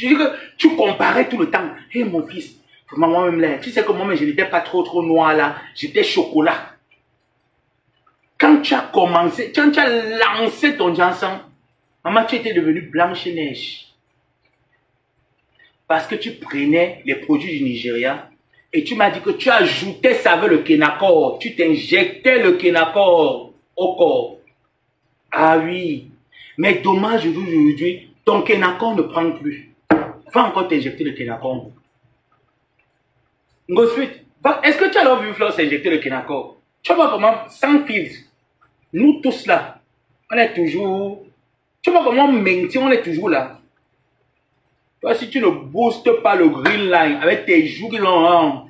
dis que tu comparais tout le temps. Hé mon fils, moi-même là, tu sais que moi-même je n'étais pas trop noir là. J'étais chocolat. Quand tu as commencé, quand tu as lancé ton Jansan, maman, tu étais devenue Blanche-Neige. Parce que tu prenais les produits du Nigeria et tu m'as dit que tu ajoutais ça avec le Kenacor. Tu t'injectais le Kenacor au corps. Ah oui. Mais dommage aujourd'hui, ton Kenacor ne prend plus. Va encore t'injecter le Kenacor. Ensuite, est-ce que tu as alors vu Flore s'injecter le Kenacor? Tu vois comment, sans filtre, nous tous là, on est toujours... Tu vois comment on maintient, on est toujours là. Toi, si tu ne boostes pas le green line avec tes joues qui l'ont...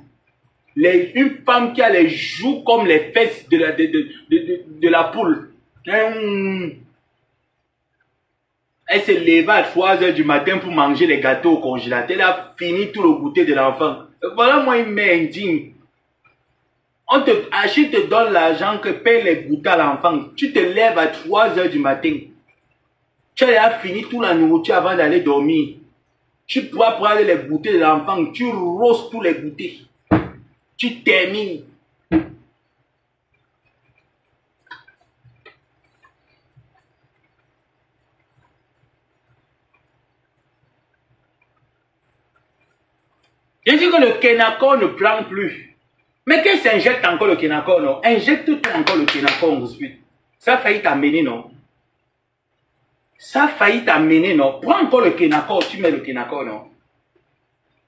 Une femme qui a les joues comme les fesses de la poule. Elle s'est levée à 3 h du matin pour manger les gâteaux au congélateur. Elle a fini tout le goûter de l'enfant. Voilà moi une mère indigne. On te achète, te donne l'argent que paye les goûters à l'enfant. Tu te lèves à 3 h du matin. Tu as fini toute la nourriture avant d'aller dormir. Tu pourras prendre les goûters de l'enfant. Tu roses tous les goûters. Tu termines. Je dis que le Kenacor ne prend plus. Mais qu'elle s'injecte encore le Kenacor, non? Injecte-toi encore le Kenacor ensuite. Ça a failli t'amener, non? Ça a failli t'amener, non? Prends encore le Kenacor, tu mets le Kenacor, non?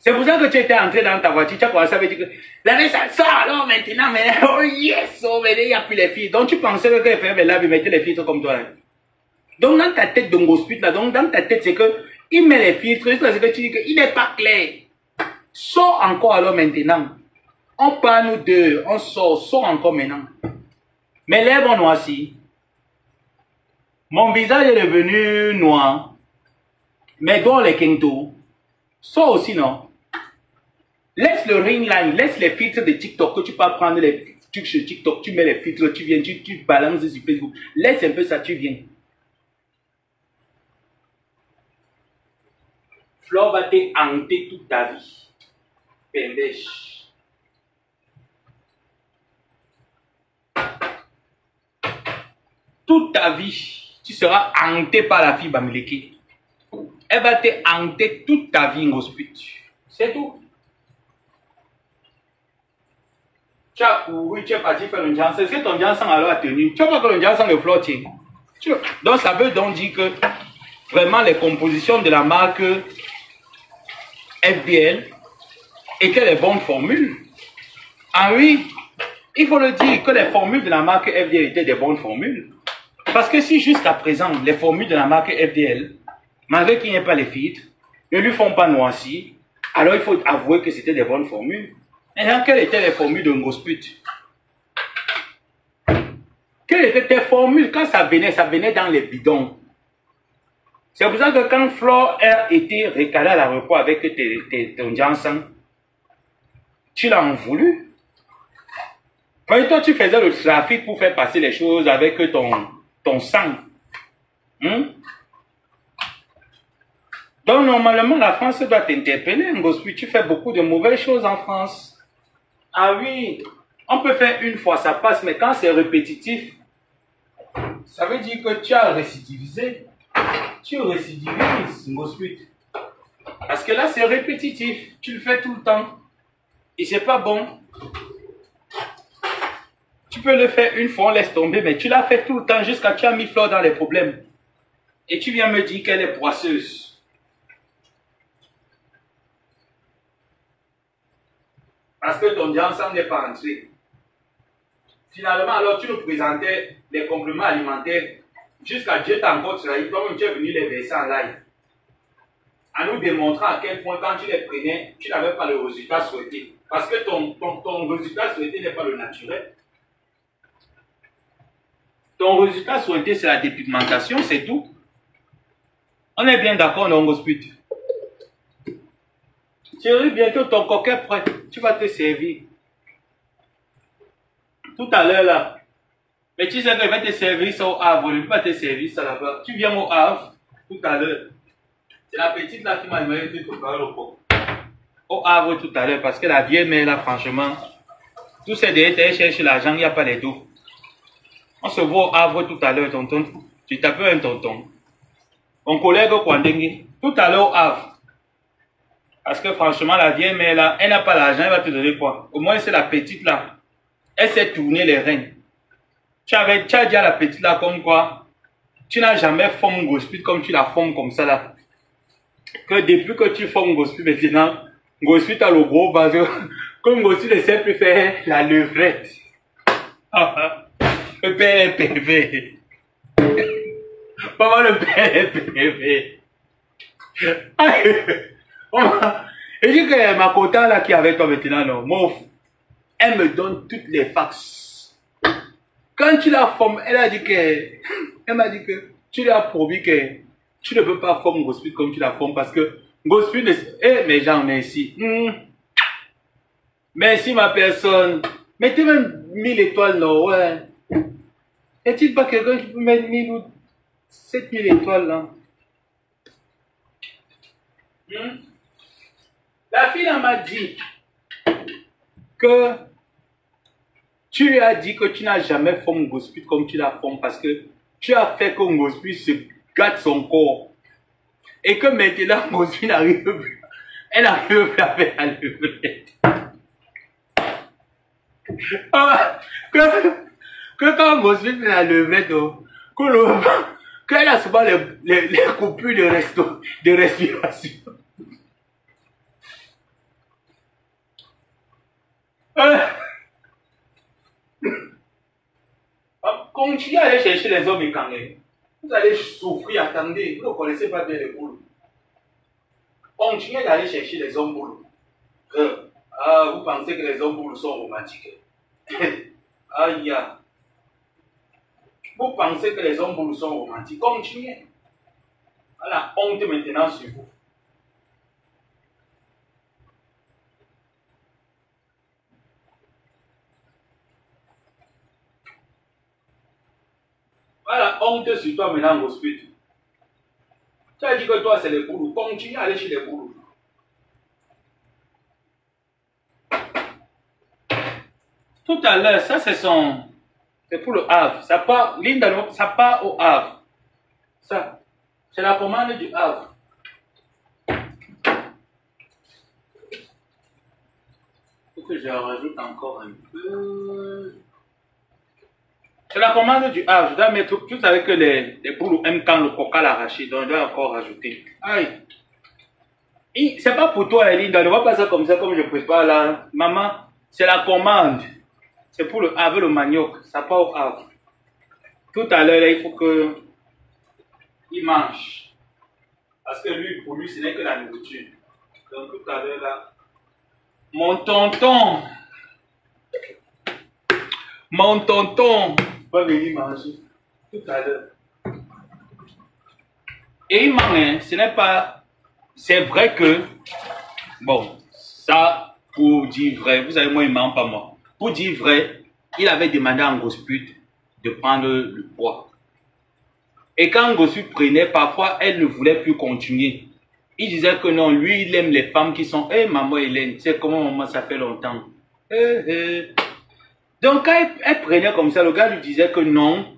C'est pour ça que tu étais entré dans ta voiture, tu as commencé à me dire que la ça sort alors maintenant, mais oh yes, oh mais il n'y a plus les filles. Donc tu pensais que qu'elle faisait là, il mettait les filtres comme toi. Hein? Donc dans ta tête d'Ongospit là, donc dans ta tête c'est que il met les filtres, c'est que tu dis qu'il n'est pas clair. Sors encore alors maintenant. On parle nous deux, on sort encore maintenant. Mes lèvres ont noirci. Mon visage est devenu noir. Mes doigts les quinto. Sors aussi non. Laisse le ring line, laisse les filtres de TikTok que tu peux prendre les trucs sur TikTok, tu mets les filtres, tu viens, tu balances sur Facebook. Laisse un peu ça, tu viens. Flore va te hanter toute ta vie. Pendèche. Toute ta vie, tu seras hanté par la fille Bamileke. Elle va te hanter toute ta vie, Ngospit. C'est tout. Tu as couru, tu es parti faire un Jansan. Est-ce que ton Jansan alors a tenu? Tu vois pas que le Jansan de Flore tient. Donc ça veut donc dire que vraiment les compositions de la marque FDL étaient les bonnes formules. Ah oui, il faut le dire que les formules de la marque FDL étaient des bonnes formules. Parce que si jusqu'à présent, les formules de la marque FDL, malgré qu'il n'y ait pas les filtres, ne lui font pas noircir, alors il faut avouer que c'était des bonnes formules. Maintenant, quelles étaient les formules de Ngospit? Quelles étaient tes formules? Quand ça venait dans les bidons. C'est pour ça que quand Flore a été recalée à l'aéroport avec ton Jansan, tu l'as en voulu. Mais toi, tu faisais le trafic pour faire passer les choses avec ton sang. Donc, normalement, la France doit t'interpeller, Ngospit. Tu fais beaucoup de mauvaises choses en France. Ah oui, on peut faire une fois, ça passe, mais quand c'est répétitif, ça veut dire que tu as récidivisé. Tu récidivises, Ngospit. Parce que là, c'est répétitif. Tu le fais tout le temps. Et c'est pas bon. Tu peux le faire une fois, on laisse tomber, mais tu l'as fait tout le temps jusqu'à tu as mis Flore dans les problèmes. Et tu viens me dire qu'elle est poisseuse. Parce que ton ensemble n'est pas entré. Finalement, alors tu nous présentais les compléments alimentaires jusqu'à Dieu t'a encore trahi. Toi-même, tu es venu les verser en live. En nous démontrant à quel point, quand tu les prenais, tu n'avais pas le résultat souhaité. Parce que ton résultat souhaité n'est pas le naturel. Ton résultat souhaité, c'est la dépigmentation, c'est tout. On est bien d'accord, non, hospital. Chérie, bientôt ton coquin est prêt. Tu vas te servir. Tout à l'heure, là. Mais tu sais qu'il va te servir ça au Havre. Il va te servir ça là-bas. Tu viens au Havre tout à l'heure. C'est la petite là qui m'a demandé de te préparer le pot. Au Havre tout à l'heure. Parce que la vieille mère là, franchement, tous ces derrière, chercher l'argent, il n'y a pas les dos. On se voit au Havre tout à l'heure, tonton. Tu t'appelles un tonton. Mon collègue Kwandengue, tout à l'heure au Havre. Parce que franchement, la vieille mère là, elle n'a pas l'argent, elle va te donner quoi? Au moins, c'est la petite là. Elle s'est tournée les reins. Tu as dit à la petite là comme quoi, tu n'as jamais formé Gospel comme tu la formes comme ça là. Que depuis que tu formes Gospel maintenant, Gospel a le gros vase. Comme Gospel ne sait plus faire la levrette. Le père est pervers. Maman, le père est pervers. Et dit que ma cota là qui est avec toi maintenant, non, mon, elle me donne toutes les fax. Quand tu la formes, elle a dit que, elle m'a dit que tu lui as promis que tu ne peux pas former Gospel comme tu la formes parce que Gospel, eh, mais j'en merci. Merci ma personne. Mettez même 1000 étoiles, non, ouais. Est-il pas quelqu'un qui peut mettre 1000 ou 7000 étoiles, là? La fille, elle m'a dit que tu lui as dit que tu n'as jamais formé Gospel comme tu la formes parce que tu as fait que Gospel se gâte son corps. Et que maintenant, Gospel n'arrive plus. Elle n'arrive plus à faire la levrette. Que quand Gospel fait la levrette, qu'elle a souvent les coupures de respiration. Continuez à aller chercher les hommes écangés. Vous allez souffrir, attendez. Vous ne connaissez pas bien les boules. Continuez d'aller chercher les hommes boules. Vous pensez que les hommes boules sont romantiques. Aïe. Vous pensez que les hommes boules sont romantiques. Continuez. Voilà, honte maintenant sur vous. Voilà, honte sur toi maintenant, Gospel. Tu as dit que toi, c'est les boulous. Continue à aller chez les boulous. Tout à l'heure, ça, c'est son... C'est pour le Havre. Ça part, Linda, ça part au Havre. Ça, c'est la commande du Havre. Il faut que je rajoute encore un peu... C'est la commande du Havre. Je dois mettre tout. Vous savez que les poules aiment quand le coca l'arrache. Donc je dois encore rajouter. Aïe. C'est pas pour toi, Linda. Ne vois pas ça comme je prépare là. Maman, c'est la commande. C'est pour le Havre, le manioc. Ça part au Havre. Tout à l'heure, il faut que il mange. Parce que lui, pour lui, ce n'est que la nourriture. Donc tout à l'heure là. Mon tonton va venir manger tout à l'heure. Et il mange, ce n'est pas... C'est vrai que... Bon, ça, pour dire vrai, vous savez, moi, il ne ment pas moi. Pour dire vrai, il avait demandé à Gospel de prendre le poids. Et quand Gospel prenait, parfois, elle ne voulait plus continuer. Il disait que non, lui, il aime les femmes qui sont... Eh, maman Hélène, tu sais comment maman, ça fait longtemps. Donc, quand elle prenait comme ça, le gars lui disait que non,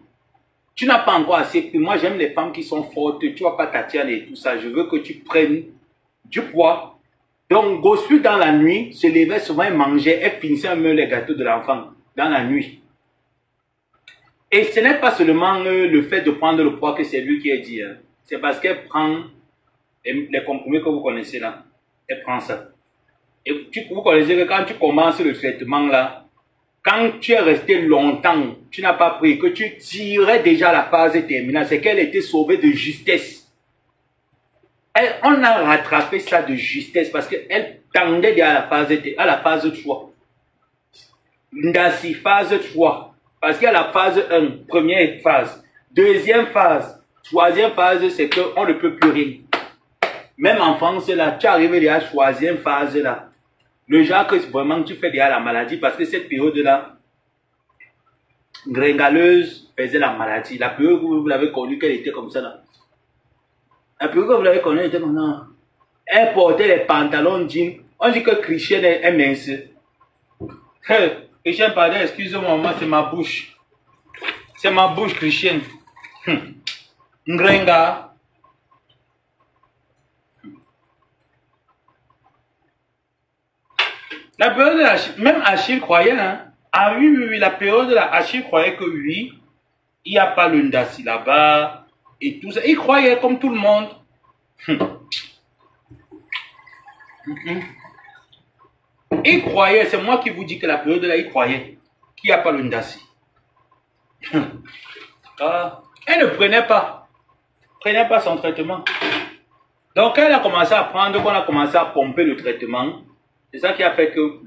tu n'as pas encore assez pris. Moi, j'aime les femmes qui sont fortes. Tu ne vas pas t'attirer et tout ça. Je veux que tu prennes du poids. Donc, Gospel, dans la nuit, se levait souvent et mangeait. Elle finissait un peu les gâteaux de l'enfant dans la nuit. Et ce n'est pas seulement le fait de prendre le poids que c'est lui qui a dit. Hein. C'est parce qu'elle prend les comprimés que vous connaissez là. Elle prend ça. Et vous connaissez que quand tu commences le traitement là, quand tu es resté longtemps, tu n'as pas pris, que tu tirais déjà la phase terminale, c'est qu'elle était sauvée de justesse. On a rattrapé ça de justesse parce qu'elle tendait déjà à la phase 3. Ndassi, phase 3. Parce qu'il y a la phase 1, première phase. Deuxième phase. Troisième phase, c'est qu'on ne peut plus rien. Même en France, là, tu arrives déjà à la troisième phase, là. Le genre que vraiment tu fais déjà la maladie, parce que cette période-là, gringaleuse faisait la maladie. La période où vous l'avez connue, qu'elle était comme ça, là. La période où vous l'avez connue, elle était maintenant. Elle portait les pantalons jeans. On dit que Christian est mince. Christian, pardon, excusez-moi, moi, c'est ma bouche. C'est ma bouche, Christian. Ngrenga. La période de Achille, même Achille croyait, hein. Ah oui, oui, oui, la période de Achille croyait que oui, il n'y a pas le Ndassi là-bas et tout ça. Il croyait comme tout le monde. Il croyait, c'est moi qui vous dis que la période là, il croyait qu'il n'y a pas le Ndassi. Elle ne prenait pas son traitement. Donc, elle a commencé à prendre, qu'on a commencé à pomper le traitement. C'est ça qui a fait que...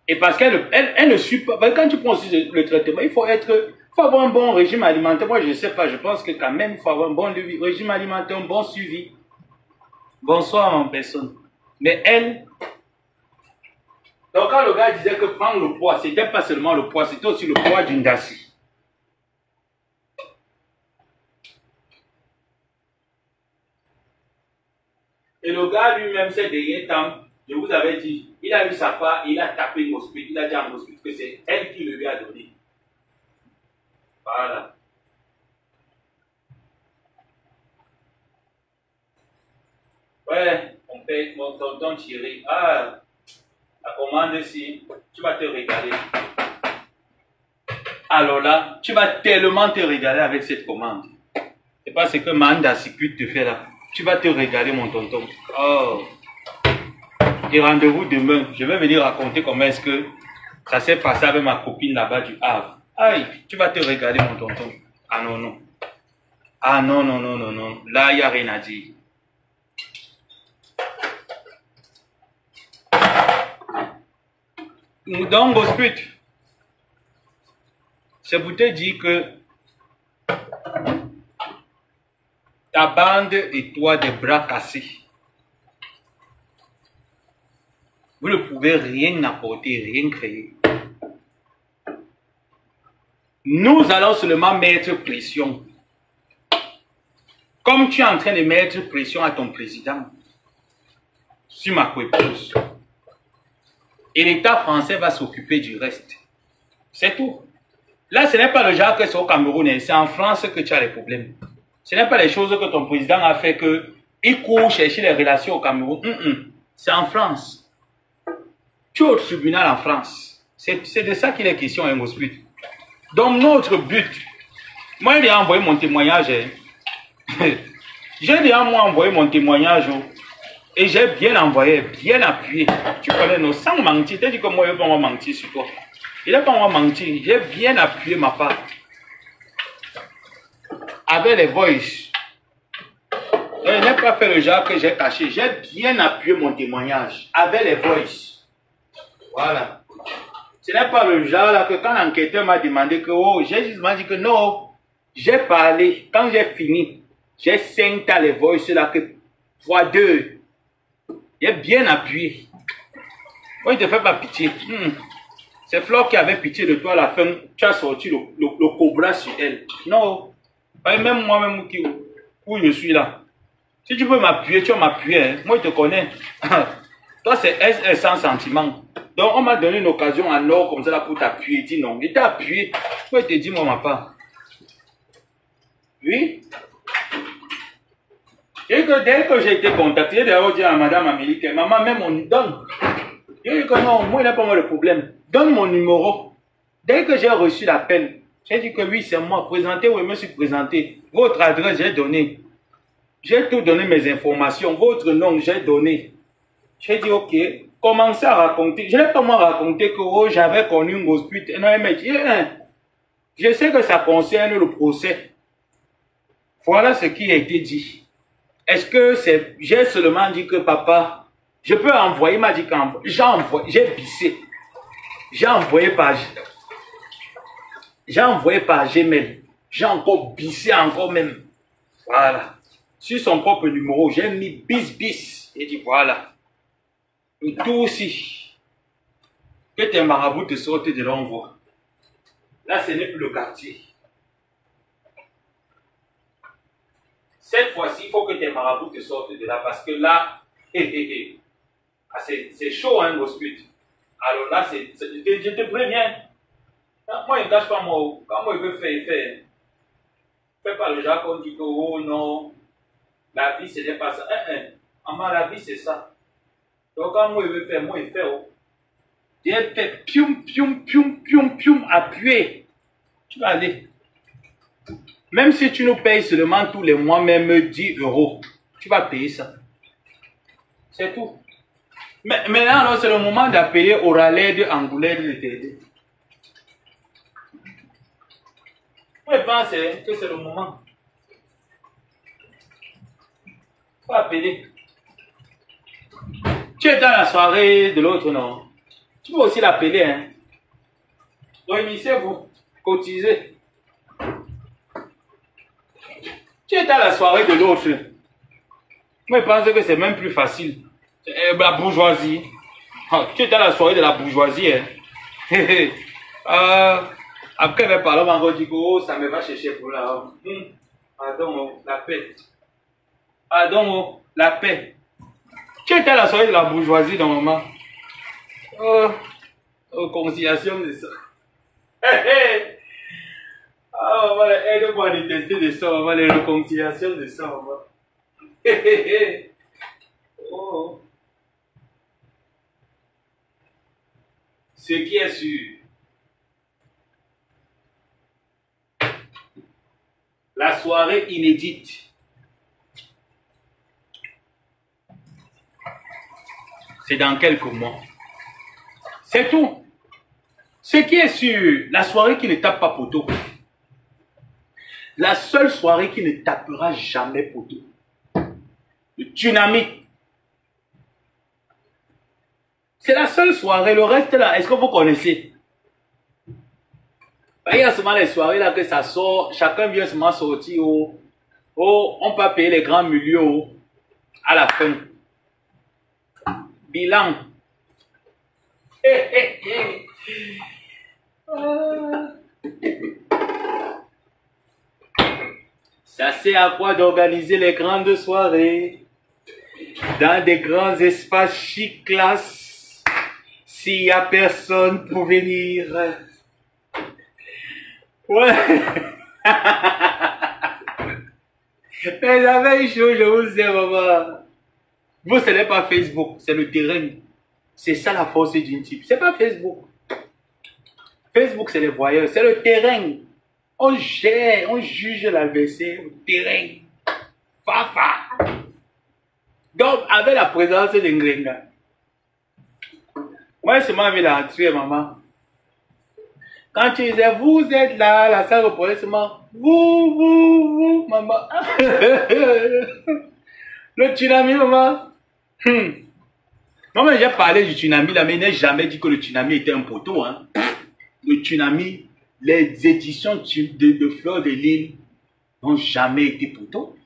Et parce qu'elle ne suit pas... Quand tu prends aussi le traitement, il faut avoir un bon régime alimentaire. Moi, je ne sais pas, je pense que quand même, il faut avoir un bon régime alimentaire, un bon suivi. Bonsoir, en personne. Mais elle... Donc, quand le gars disait que prendre le poids, c'était pas seulement le poids, c'était aussi le poids d'une Ndassi. Et le gars lui-même, ces derniers temps, je vous avais dit, il a eu sa part, il a tapé une hospice, il a dit à un hospice que c'est elle qui le lui a donné. Voilà. Ouais, on paye mon tonton Thierry. Ah, la commande ici, tu vas te régaler. Alors là, tu vas tellement te régaler avec cette commande. C'est pas ce que Manda Circuit te fait là. Tu vas te régaler, mon tonton. Oh. Et rendez-vous demain. Je vais venir raconter comment est-ce que ça s'est passé avec ma copine là-bas du Havre. Aïe, tu vas te régaler, mon tonton. Ah non, non. Ah non, non, non, non, non. Là, il n'y a rien à dire. Donc, Gosput, c'est pour te dire que ta bande et toi des bras cassés, vous ne pouvez rien apporter, rien créer. Nous allons seulement mettre pression. Comme tu es en train de mettre pression à ton président sur ma épouse. Et l'État français va s'occuper du reste. C'est tout. Là, ce n'est pas le genre que c'est au Cameroun, c'est en France que tu as les problèmes. Ce n'est pas les choses que ton président a fait que il court chercher les relations au Cameroun. C'est en France. Tu es au tribunal en France. C'est de ça qu'il est question, hein, Gosput. Donc, notre but, moi, il a envoyé mon témoignage. J'ai déjà envoyé mon témoignage. Et j'ai bien envoyé, bien appuyé. Tu connais nos sans mentir. Tu as dit que moi, je ne vais pas mentir sur toi. Il n'a pas menti. J'ai bien appuyé ma part. Avec les voices. Je n'ai pas fait le genre que j'ai caché. J'ai bien appuyé mon témoignage. Avec les voices. Voilà. Ce n'est pas le genre là que quand l'enquêteur m'a demandé que, oh, j'ai juste dit que non. J'ai parlé. Quand j'ai fini, j'ai 5 tas les voices là que fois 2. J'ai bien appuyé. Moi, je ne te fais pas pitié. C'est Flore qui avait pitié de toi à la fin. Tu as sorti le cobra sur elle. Non. Même moi-même où je suis là. Si tu veux m'appuyer, tu vas m'appuyer. Hein. Moi, je te connais. Toi, c'est sans sentiment. Donc, on m'a donné une occasion en or comme ça là pour t'appuyer. Dis non. Il t'a appuyé. Moi, je te dis, moi, ma part. Oui. Et que dès que j'ai été contacté, j'ai d'ailleurs dit à Madame Amélie que maman, même on nous donne. J'ai dit que non, moi, il n'a pas moi le problème. Donne mon numéro. Dès que j'ai reçu l'appel, j'ai dit que oui, c'est moi. Présentez, oui, je me suis présenté. Votre adresse, j'ai donné. J'ai tout donné mes informations. Votre nom, j'ai donné. J'ai dit, ok, commencez à raconter. Je n'ai pas moi raconté que oh, j'avais connu une grosse pute. Non, mais je sais que ça concerne le procès. Voilà ce qui a été dit. Est-ce que c'est... J'ai seulement dit que papa, je peux envoyer, il m'a dit qu'envoie. J'ai bissé. J'ai envoyé par Gmail. J'ai encore bissé encore même. Voilà. Sur son propre numéro, j'ai mis bis. Et dit voilà. Et tout aussi. Que tes marabouts te sortent de l'envoi. Là, ce n'est plus le quartier. Cette fois-ci, il faut que tes marabouts te sortent de là parce que là, c'est chaud, hein, gospute. Alors là, je te préviens. Moi, il ne cache pas moi. Quand moi, il veut faire, il fait. Fais pas le genre qu'on dit que, oh non, la vie, ce n'est pas ça. La vie, c'est ça. Donc, quand moi, il veut faire, moi, il fait. Oh. J'ai fait pium, appuyé. Tu vas aller. Même si tu nous payes seulement tous les mois, même 10 €, tu vas payer ça. C'est tout. Mais maintenant, c'est le moment d'appeler Oraled Angoulède de t'aider. Moi, je pense que c'est le moment. Faut appeler. Tu es dans la soirée de l'autre, non? Tu peux aussi l'appeler, hein. Réunissez-vous, cotisez. Tu es dans la soirée de l'autre. Moi, je pense que c'est même plus facile. La bourgeoisie. Tu es dans la soirée de la bourgeoisie, hein. Après, mes parents m'ont dit que oh, ça me va chercher pour là. Pardon, la paix. Pardon, la paix. Tu es dans la soirée de la bourgeoisie, normalement. Conciliation de ça. On va aide-moi à détester de ça, on va les réconciliations de ça, on va. Oh. Ce qui est sûr, la soirée inédite, c'est dans quelques mois. C'est tout. Ce qui est sûr, la soirée qui ne tape pas poteau. La seule soirée qui ne tapera jamais poteau. Le tsunami. C'est la seule soirée. Le reste là, est-ce que vous connaissez? Il y a seulement les soirées là que ça sort. Chacun vient seulement sortir. On peut payer les grands milieux à la fin. Bilan. Ça sert à quoi d'organiser les grandes soirées dans des grands espaces chic classe s'il n'y a personne pour venir? Ouais. Mais j'avais chaud, je vous sais, maman. Vous, ce n'est pas Facebook, c'est le terrain. C'est ça la force d'une type. C'est pas Facebook. Facebook, c'est les voyeurs, c'est le terrain. On gère, on juge l'adversaire au terrain. Fafa. Donc, avec la présence de Ngrenga. Moi, je m'avais la tuer, maman. Quand tu disais, vous êtes là, la salle reprenait seulement, vous, maman. Le tsunami, maman. Maman, j'ai parlé du tsunami là, mais il n'a jamais dit que le tsunami était un poteau. Hein. Le tsunami, les éditions de Fleur de Lille n'ont jamais été poteau.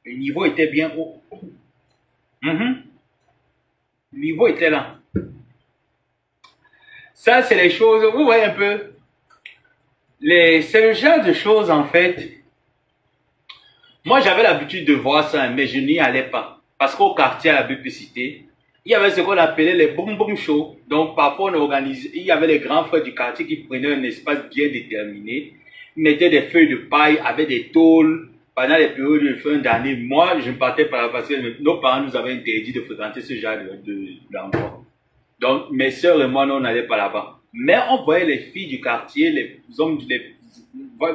Le niveau était bien haut. Le niveau était là. Ça, c'est les choses, vous voyez un peu. C'est le genre de choses, en fait. Moi, j'avais l'habitude de voir ça, mais je n'y allais pas. Parce qu'au quartier, à la publicité, il y avait ce qu'on appelait les boum shows. Donc, parfois, on organisait, il y avait les grands frères du quartier qui prenaient un espace bien déterminé, mettaient des feuilles de paille avec des tôles pendant les périodes de fin d'année. Moi, je ne partais pas parce que nos parents nous avaient interdit de fréquenter ce genre d'endroit. Donc, mes sœurs et moi, nous, on n'allait pas là-bas. Mais on voyait les filles du quartier, les hommes,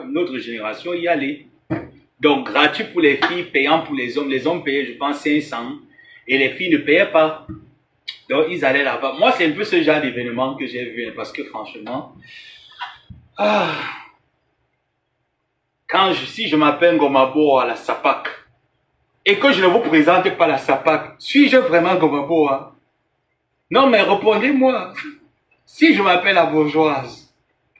notre génération y aller. Donc, gratuit pour les filles, payant pour les hommes. Les hommes payaient, je pense, 500. et les filles ne payaient pas. Donc, ils allaient là-bas. Moi, c'est un peu ce genre d'événement que j'ai vu, hein, parce que franchement, ah, si je m'appelle Ngomabo à la SAPAC, et que je ne vous présente pas la SAPAC, suis-je vraiment Ngomabo, hein? Non, mais répondez-moi. Si je m'appelle la bourgeoise,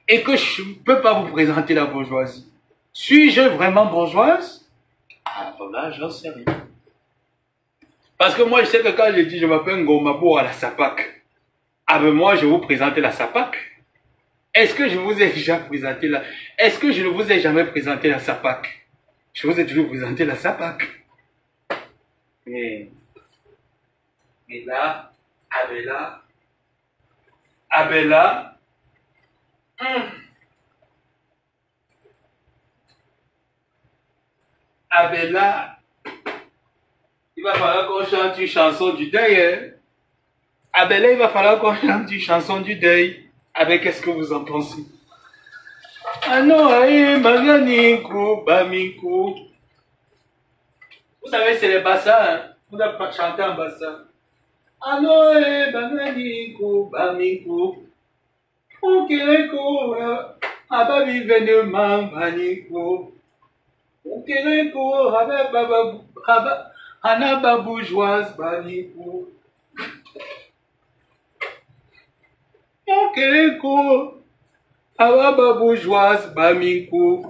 et que je ne peux pas vous présenter la bourgeoisie, suis-je vraiment bourgeoise? Ah, là, j'en sais rien. Parce que moi, je sais que quand je dis je m'appelle Ngomabo à la SAPAC, ah ben moi, je vous présente la SAPAC. Est-ce que je vous ai déjà présenté la... Est-ce que je ne vous ai jamais présenté la SAPAC? Je vous ai toujours présenté la SAPAC. Mais là, Abella, Abella, il va falloir qu'on chante une chanson du deuil. Hein? Abella, il va falloir qu'on chante une chanson du deuil. Avec qu'est-ce que vous en pensez? Ah non, Maganiku, Bamiku. Vous savez, c'est les bassins. Hein? Vous n'avez pas chanté en bassin. Ah non, Maganiku, Bamiku. Okeleko, Ababi Veneman, Baniku. Okeleko, Hanaba bourgeoise, Baniku. Okeleko, Ababa bourgeoise, Bamiku.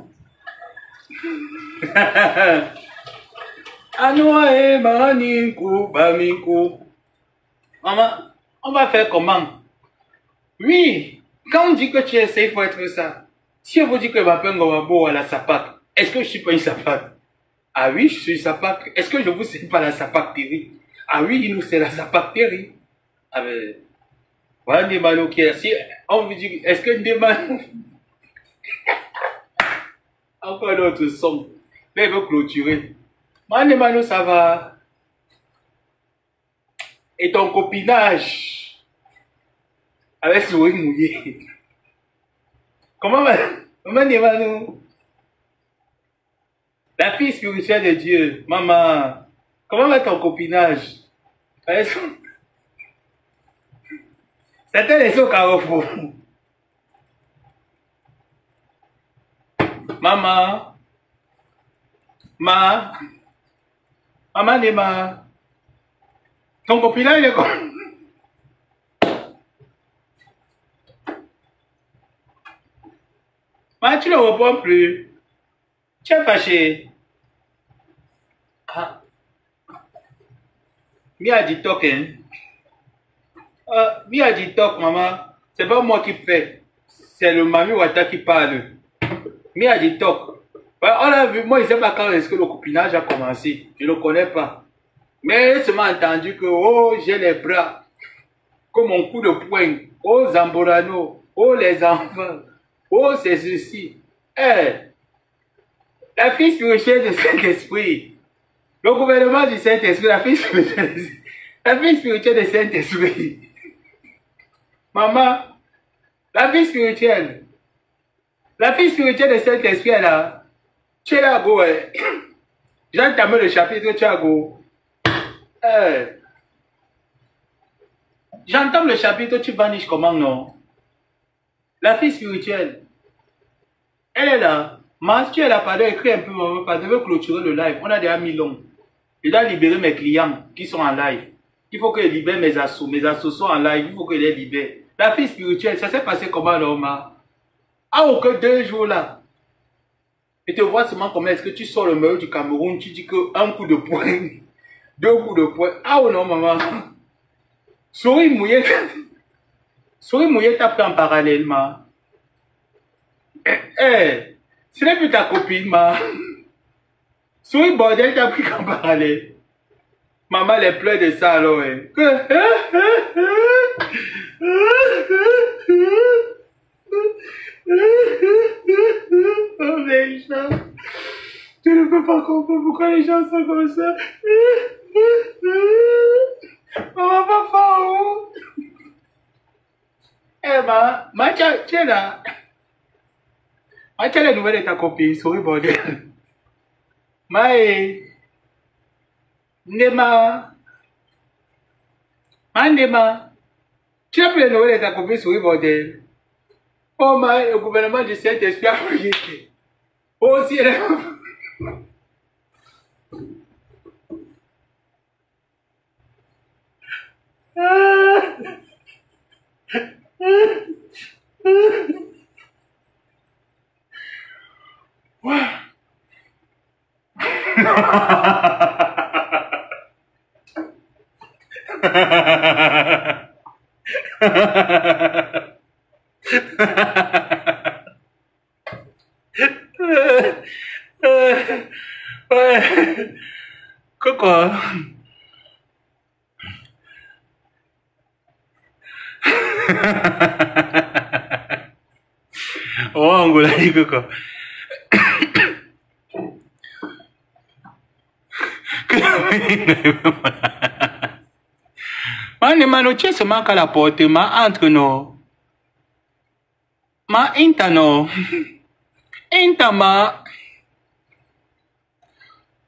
Anoae, Maniku, Bamiku. Maman, on va faire comment? Oui, quand on dit que tu essaies, il faut être ça. Si on vous dit que je m'appelle Ngomabo à la SAPAC, est-ce que je suis pas une SAPAC? Ah oui, je suis SAPAC. Est-ce que je vous sais pas la SAPAC Terry? Ah oui, nous c'est la SAPAC Terry. Ah ben, voilà des manos qui est. Si on vous dit, est-ce que des manos. Encore un autre son. Là, il veut clôturer. Mano, ça va. Et ton copinage avec souris mouillé. Comment va? Mano? La fille spirituelle de Dieu, maman. Comment va ton copinage? C'était les au carrefour. Maman. Maman Nema. Ton copinage est comme... Mais tu ne le réponds plus. Tu es fâché. Ah. Mia dit toc, hein. Mia dit toc, maman. C'est pas moi qui fais. C'est le Mami Wata qui parle. Mia dit toc. On a vu, moi, je ne sais pas quand est-ce que le copinage a commencé. Je ne le connais pas. Mais je m'ai entendu que, oh, j'ai les bras. Comme mon coup de poing. Oh, Zamborano. Oh, les enfants. Oh, c'est ceci. La fille spirituelle de Saint-Esprit. Le gouvernement du Saint-Esprit, la fille spirituelle de Saint-Esprit. Maman, la fille spirituelle. La fille spirituelle de Saint-Esprit, elle a. Tu es là, go, hein. J'ai entamé le chapitre, tu as go. J'entends le chapitre, tu vaniches comment, non? La fille spirituelle. Elle est là. Mais tu es là, pardon, écris un peu, maman, pardon, je veux clôturer le live. On a déjà mis long. Je dois libérer mes clients qui sont en live. Il faut que je libère mes assos. Mes assos sont en live, il faut que je les libère. La fille spirituelle, ça s'est passé comment, Norma? Ah, aucun 2 jours là. Et te vois seulement comment est-ce que tu sors le meilleur du Cameroun, tu dis que un coup de poing, 2 coups de poing. Ah ou non, maman? Souris mouillée t'a pris en parallèlement. Ce n'est plus ta copine, ma. Souris bordel t'a pris en parallèle. Maman les pleure de ça alors. Oh les gens, tu ne peux pas comprendre pourquoi les gens sont comme ça. Maman, papa, oh. Tu es là. Tu es la nouvelle de ta copine, souris bordel. Nema, Mandema, tu as pris le Noël et ta copine souris bordel. Oh, le gouvernement du Saint-Esprit a prié. Oh, si elle est... Ouais. Coco. Oh, Angola, Coco. Mano, tu se manque à la porte, ma entre nous. Ma inta no. Inta ma.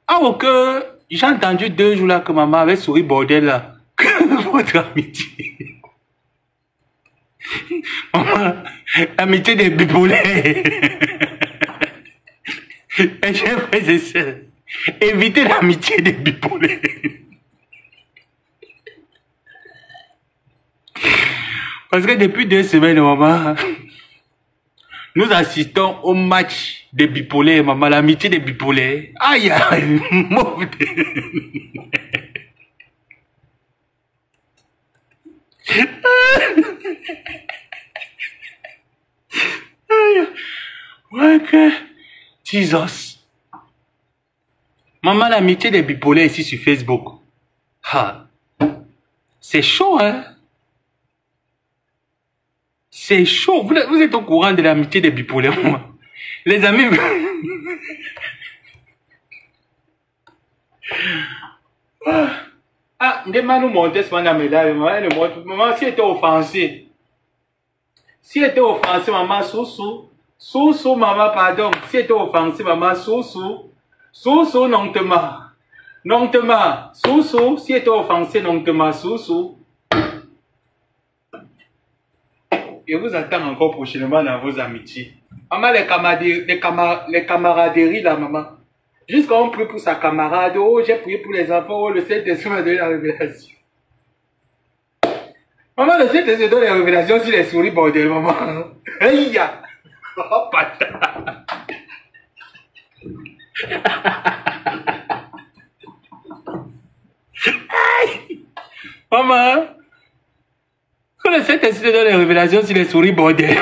Ah, ok. J'ai entendu 2 jours là que maman avait souri bordel là. Votre amitié. Maman, l'amitié des bipolaires. Et j'ai fait ça. Évitez l'amitié des bipolaires. Parce que depuis 2 semaines, maman, nous assistons au match des bipolaires, maman, l'amitié des bipolaires. Aïe, aïe, mauvais. Ouais, que... Jesus. Maman, l'amitié des bipolaires ici sur Facebook. Ah. C'est chaud, hein? C'est chaud. Vous êtes au courant de l'amitié des bipolaires, maman. Les amis... Ah, demande nous monter ce médaille, maman, si elle était offensée. Si elle était offensée, maman, sous, maman, pardon. Si elle était offensée, maman, sous, non te ma. Non te ma. Sous, si elle était offensée, non te ma, sous. Je vous attends encore prochainement dans vos amitiés. Maman, les camaraderies, là, maman. Jusqu'à on prie pour sa camarade. Oh, j'ai prié pour les enfants. Oh, le Saint-Esprit m'a donné la révélation. Maman, le Saint-Esprit donne les révélations sur les souris, bordel, maman. Aïe! Oh, patate. Maman, quand le Saint-Esprit donne les révélations sur les souris, bordel.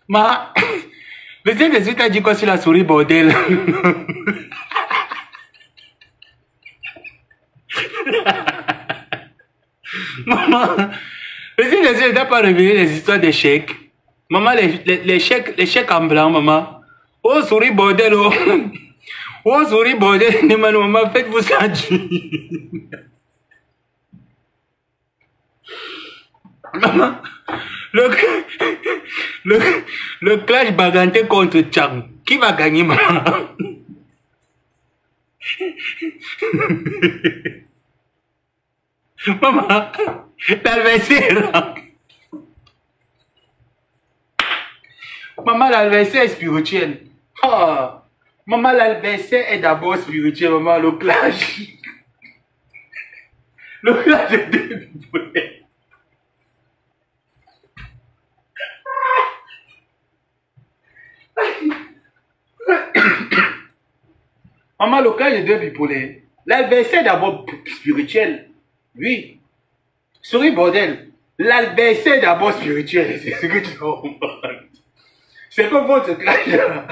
Ma, le Saint-Esprit t'a dit quoi sur la souris, bordel? Maman, le Saint-Esprit n'a pas révélé les histoires d'échecs. Maman, les chèques en blanc, maman. Oh, souris, bordel, oh. Oh, souris, bordel, maman, faites-vous ça. Maman, le clash baganté contre Chang. Qui va gagner, maman? Maman, l'adversaire. Maman, l'adversaire est spirituel. Oh, maman, l'adversaire est d'abord spirituel, maman, le clash. Le clash est deux bipolaires. Maman, le clash est deux bipolaires. L'adversaire est d'abord spirituel. Oui. Souris, bordel. L'adversaire est d'abord spirituel. C'est ce que tu comprends. C'est que votre clash là.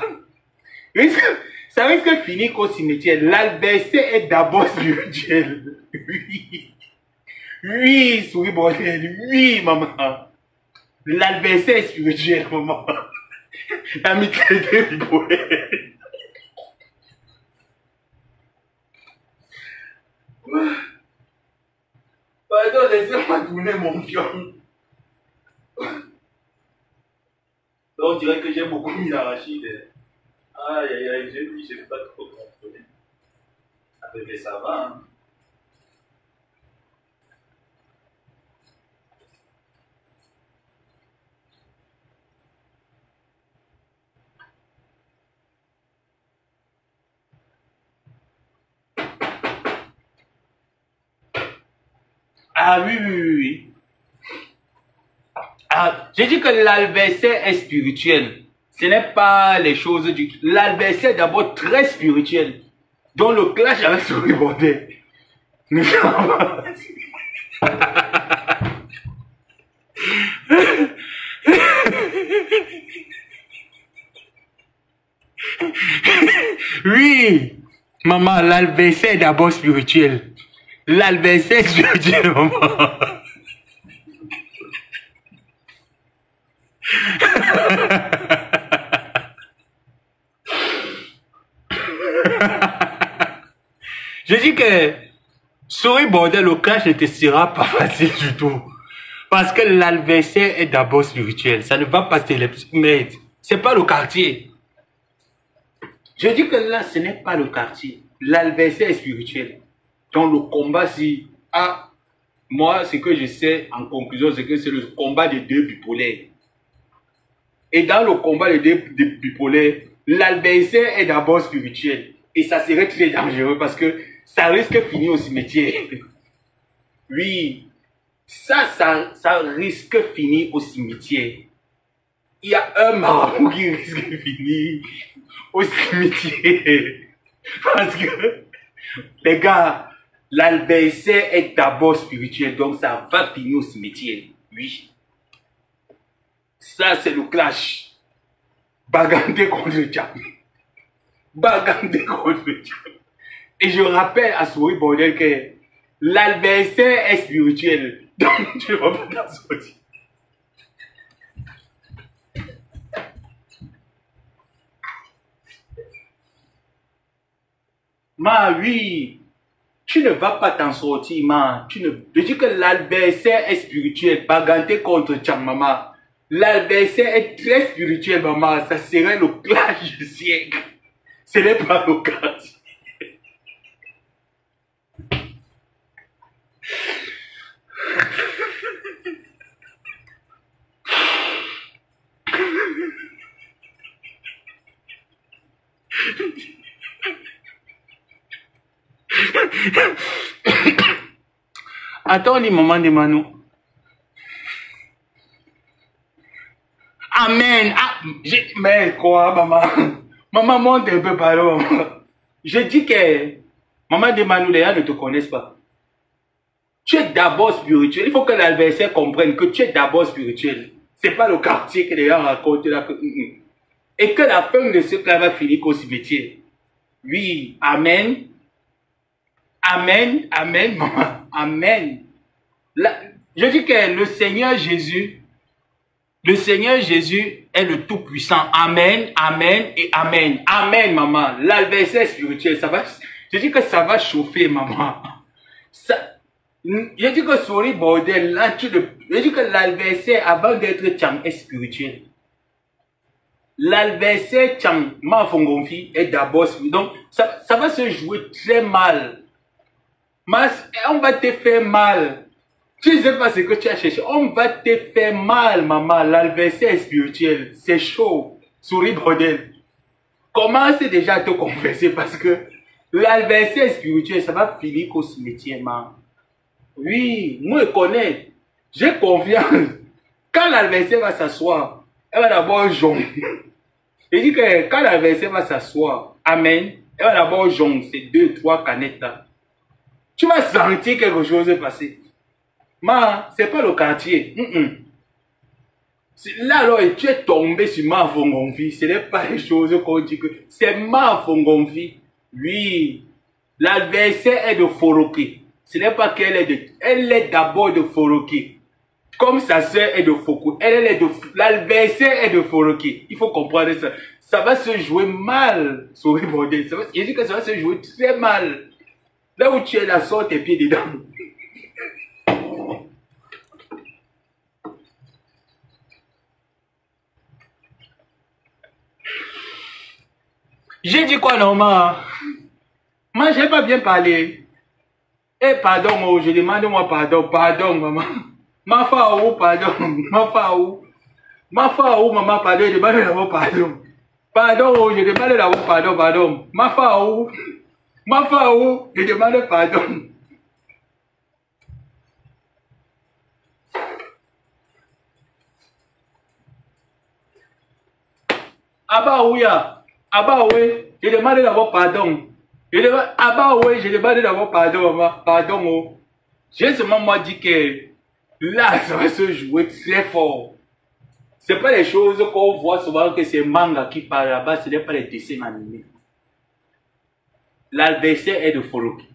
Ça risque de finir qu'au cimetière. L'adversaire est d'abord spirituel. Oui. Oui, souris, bordel. Oui, maman. L'adversaire est spirituel, maman. L'amitié de bipolaire. Pardon, laissez-moi tourner mon fion. dirait que j'ai beaucoup mis d'arachide. Aïe, aïe, aïe, j'ai dit, je ne vais pas trop contrôler. Ah, bébé, ça va, hein. Ah oui, oui, oui, oui. Ah, j'ai dit que l'adversaire est spirituel. Ce n'est pas les choses du... L'adversaire est d'abord très spirituel. Donc le clash avec ce ribondel. Nous sommes... Oui, maman, l'adversaire est d'abord spirituel. L'adversaire est spirituel, maman. Je dis que souris bordel, le clash ne te sera pas facile du tout. Parce que l'adversaire est d'abord spirituel. Ça ne va pas se mettre. C'est pas le quartier. Je dis que là, ce n'est pas le quartier. L'adversaire est spirituel. Donc le combat, si... Ah, moi, ce que je sais en conclusion, c'est que c'est le combat des deux bipolaires. Et dans le combat des deux bipolaires, l'adversaire est d'abord spirituel. Et ça serait très dangereux parce que ça risque de finir au cimetière. Oui, ça risque de finir au cimetière. Il y a un marabout qui risque de finir au cimetière. Parce que, les gars, l'adversaire est d'abord spirituel, donc ça va finir au cimetière. Oui. Ça, c'est le clash. Bagante contre Tcham. Bagante contre Tcham. Et je rappelle à Souris Bordel que l'adversaire est spirituel. Donc, tu ne vas pas t'en sortir. Ma, oui. Tu ne vas pas t'en sortir, ma. Je dis que l'adversaire est spirituel. Bagante contre Tcham, maman. L'adversaire est très spirituel, maman. Ça serait le clash du siècle. Ce n'est pas le quartier. Attends les moments de Manu. Amen. Ah, mais quoi, maman? Maman, monte un peu par là, maman. Je dis que maman de Manu, les gens ne te connaissent pas. Tu es d'abord spirituel. Il faut que l'adversaire comprenne que tu es d'abord spirituel. C'est pas le quartier que les gens racontent là. Et que la fin de ce cas va finir qu'au cimetière. Oui, amen. Amen, amen, maman. Amen. Je dis que le Seigneur Jésus est le Tout-Puissant. Amen, amen et amen. Amen, maman. L'adversaire spirituel, ça va, je dis que ça va chauffer, maman. Je dis que souris bordel, là, je dis que l'adversaire, avant d'être Tchang, est spirituel. L'adversaire Tchang, ma fongonfi, est d'abord spirituel. Donc, ça va se jouer très mal. On va te faire mal. Tu ne sais pas ce que tu as cherché. On va te faire mal, maman. L'adversaire est spirituel. C'est chaud. Souris bordel. Commence déjà à te confesser parce que l'adversaire est spirituel. Ça va finir qu'au cimetière, maman. Oui, moi je connais. J'ai confiance. Quand l'adversaire va s'asseoir, elle va d'abord jongler. Je dis que quand l'adversaire va s'asseoir, amen, elle va d'abord jongler ces 2-3 canettes là. Tu vas sentir quelque chose se passer. Mais c'est pas le quartier. Là alors, tu es tombé sur ma fongonfi. Ce n'est pas les choses qu'on dit que c'est ma fongonfi. Oui, l'adversaire est de Foroké. Ce n'est pas qu'elle est de... Elle est d'abord de Foroké. Comme sa sœur est de Foko. L'adversaire est de Foroké. Il faut comprendre ça. Ça va se jouer mal. Souris bordel. Je dis que ça va se jouer très mal. Là où tu es là, sors tes pieds dedans. J'ai dit quoi, Norma? Moi, j'ai pas bien parlé. Eh, pardon, oh, je demande moi pardon. Pardon, maman. Ma fa ou, pardon. Ma fa ou. Ma fa ou, maman, pardon. Je demande d'abord pardon. Pardon, oh, je demande d'abord pardon, pardon. Ma fa ou. Ma fa ou, je demande pardon. Abba, oui, Abba, oui. Je demande d'abord pardon. Je demande, Abba, oui, je demande d'abord pardon, maman. Pardon, oh. J'ai seulement moi dit que là, ça va se jouer très fort. C'est pas les choses qu'on voit souvent que c'est manga qui parle là-bas, ce n'est pas les dessins animés. L'adversaire est de Foroki.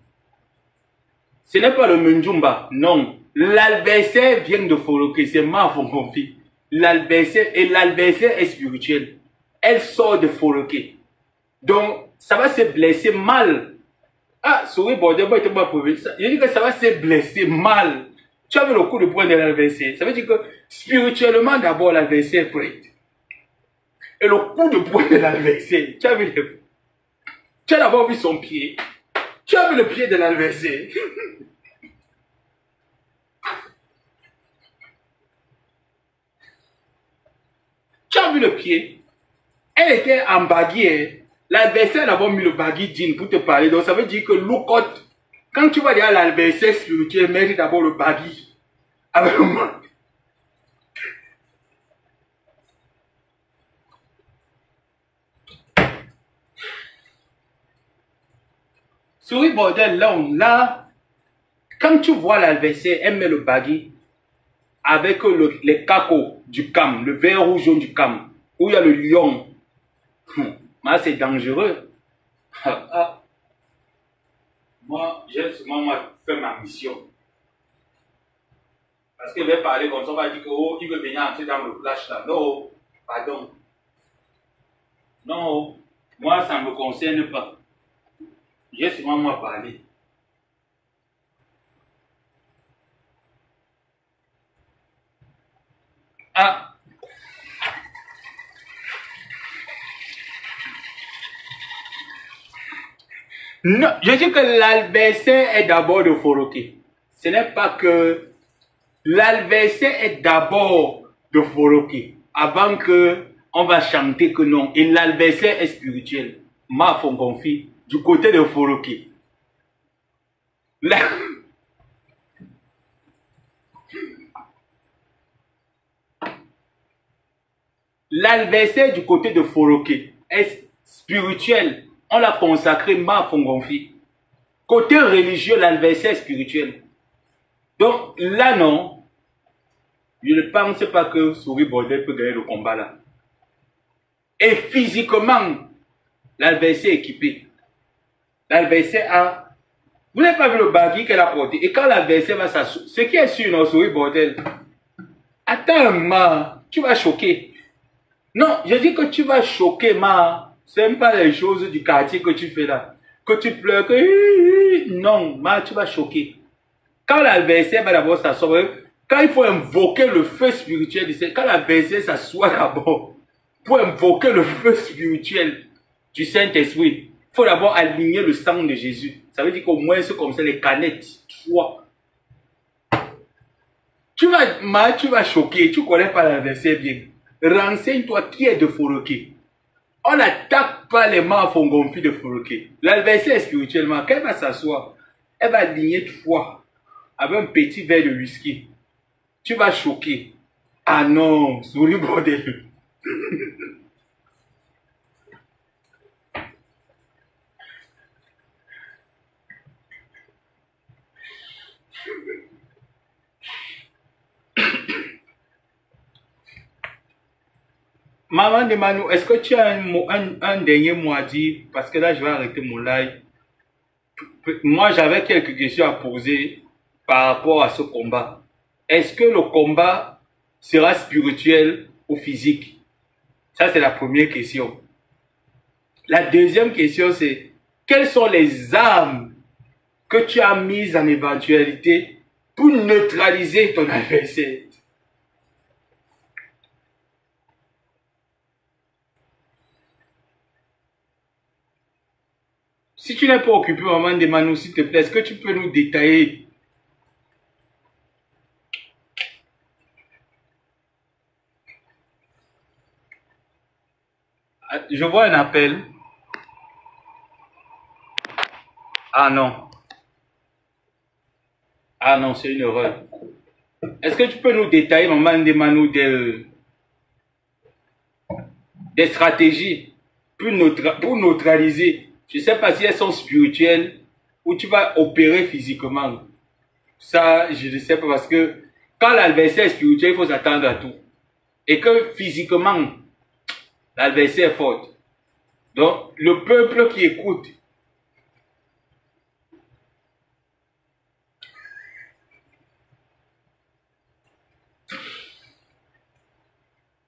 Ce n'est pas le Munjumba, non. L'adversaire vient de Foroki, c'est Mafongonfi. L'adversaire, et l'adversaire est spirituel. Elle sort de Foroki. Donc, ça va se blesser mal. Ah, souris, bordel, moi, il pas prouvé. Je dis que ça va se blesser mal. Tu as vu le coup de poing de l'adversaire. Ça veut dire que spirituellement, d'abord, l'adversaire est prêt. Et le coup de poing de l'adversaire, tu as vu les... Tu as d'abord vu son pied. Tu as vu le pied de l'adversaire. Tu as vu le pied. Elle était en baggy. L'adversaire a d'abord mis le baggy jean pour te parler. Donc ça veut dire que look-out. Quand tu vas dire à l'adversaire spirituel, mets d'abord le baggy. Avec le manque. Souris bordel, là, quand tu vois l'adversaire, elle met le baggy avec les cacos du cam, le vert ou jaune du cam, où il y a le lion. C'est dangereux. Moi, j'ai seulement fait ma mission. Parce qu'il va parler comme ça, on va dire que oh, il veut venir entrer dans le clash là. Non, pardon. Non, moi, ça ne me concerne pas. J'ai seulement moi parlé. Ah. Non, je dis que l'adversaire est d'abord de Foroki. Ce n'est pas que l'adversaire est d'abord de Foroki. Avant que on va chanter que non. Et l'adversaire est spirituel. Ma font confie du côté de Foroki. L'adversaire du côté de Foroki est spirituel. On l'a consacré Ma Fongonfi. Côté religieux, l'adversaire est spirituel. Donc là, non. Je ne pense pas que Souris Bordel peut gagner le combat là. Et physiquement, l'adversaire est équipé. L'adversaire a... Vous n'avez pas vu le baggy qu'elle a porté. Et quand l'adversaire va s'asseoir, ce qui est sûr, non, Souris Bordel. Attends, ma, tu vas choquer. Non, je dis que tu vas choquer, ma. Ce n'est pas les choses du quartier que tu fais là. Que tu pleures, que... Non, ma, tu vas choquer. Quand l'adversaire va d'abord s'asseoir, quand il faut invoquer le feu spirituel, quand l'adversaire s'assoit d'abord, pour invoquer le feu spirituel du Saint-Esprit, il faut d'abord aligner le sang de Jésus. Ça veut dire qu'au moins c'est comme ça, les canettes, toi. Tu vas choquer, tu ne connais pas l'adversaire bien. Renseigne-toi qui est de Foroki. On n'attaque pas les mains Fongonfi de Foroki. L'adversaire spirituellement, quand elle va s'asseoir, elle va aligner toi avec un petit verre de whisky. Tu vas choquer. Ah non, souris bordel. Maman de Manu, est-ce que tu as un dernier mot à dire? Parce que là, je vais arrêter mon live. Moi, j'avais quelques questions à poser par rapport à ce combat. Est-ce que le combat sera spirituel ou physique? Ça, c'est la première question. La deuxième question, c'est quelles sont les armes que tu as mises en éventualité pour neutraliser ton adversaire? Si tu n'es pas occupé, maman de Manu, s'il te plaît, est-ce que tu peux nous détailler? Je vois un appel. Ah non. Ah non, c'est une erreur. Est-ce que tu peux nous détailler, maman de Manu, des stratégies pour neutraliser? Je ne sais pas si elles sont spirituelles ou tu vas opérer physiquement. Ça, je ne sais pas parce que quand l'adversaire est spirituel, il faut s'attendre à tout. Et que physiquement, l'adversaire est fort. Donc, le peuple qui écoute,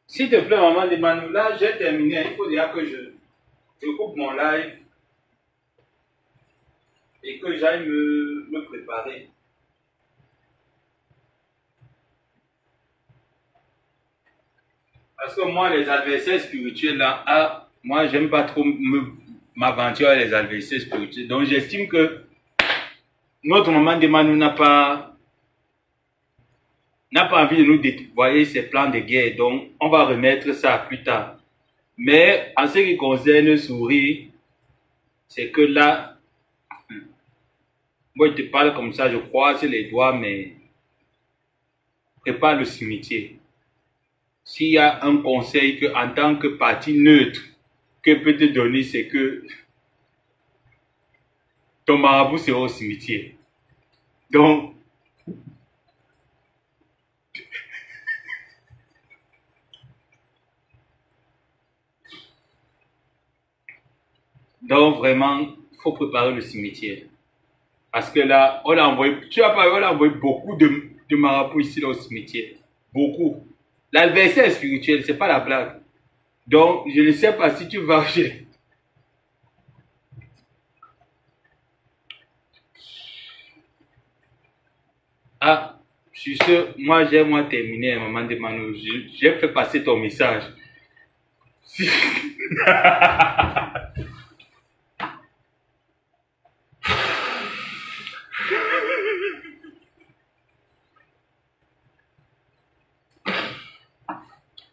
s'il te plaît, maman de Manu, là, j'ai terminé. Il faut déjà que je coupe mon live et que j'aille me préparer. Parce que moi, les adversaires spirituels, là, moi, j'aime pas trop m'aventurer à les adversaires spirituels. Donc, j'estime que notre maman de Manu n'a pas envie de nous déployer ses plans de guerre. Donc, on va remettre ça plus tard. Mais, en ce qui concerne Souris, c'est que là, moi, je te parle comme ça, je croise les doigts, mais prépare le cimetière. S'il y a un conseil que, en tant que parti neutre, que peut te donner, c'est que ton marabout sera au cimetière. Donc, vraiment, il faut préparer le cimetière. Parce que là, on a envoyé, tu as pas, on a envoyé beaucoup de marabouts ici là, au cimetière. Beaucoup. L'adversaire spirituel, c'est pas la blague. Donc, je ne sais pas si tu vas chez... Ah, sur ce, moi j'ai terminé, maman de Manu. J'ai fait passer ton message. Si...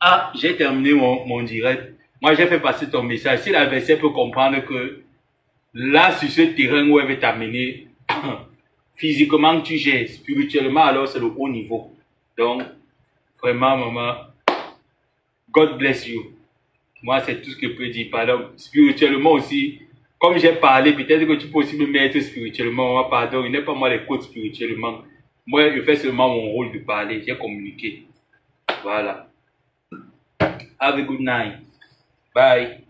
Ah, j'ai terminé mon direct. Moi, j'ai fait passer ton message. Si l'adversaire peut comprendre que là, sur ce terrain où elle veut t'amener, physiquement, tu gères. Spirituellement, alors, c'est le haut niveau. Donc, vraiment, maman, God bless you. Moi, c'est tout ce que je peux dire. Pardon. Spirituellement aussi, comme j'ai parlé, peut-être que tu peux aussi me mettre spirituellement. Moi, pardon, il n'est pas moi les coachs spirituellement. Moi, je fais seulement mon rôle de parler. J'ai communiqué. Voilà. Have a good night. Bye.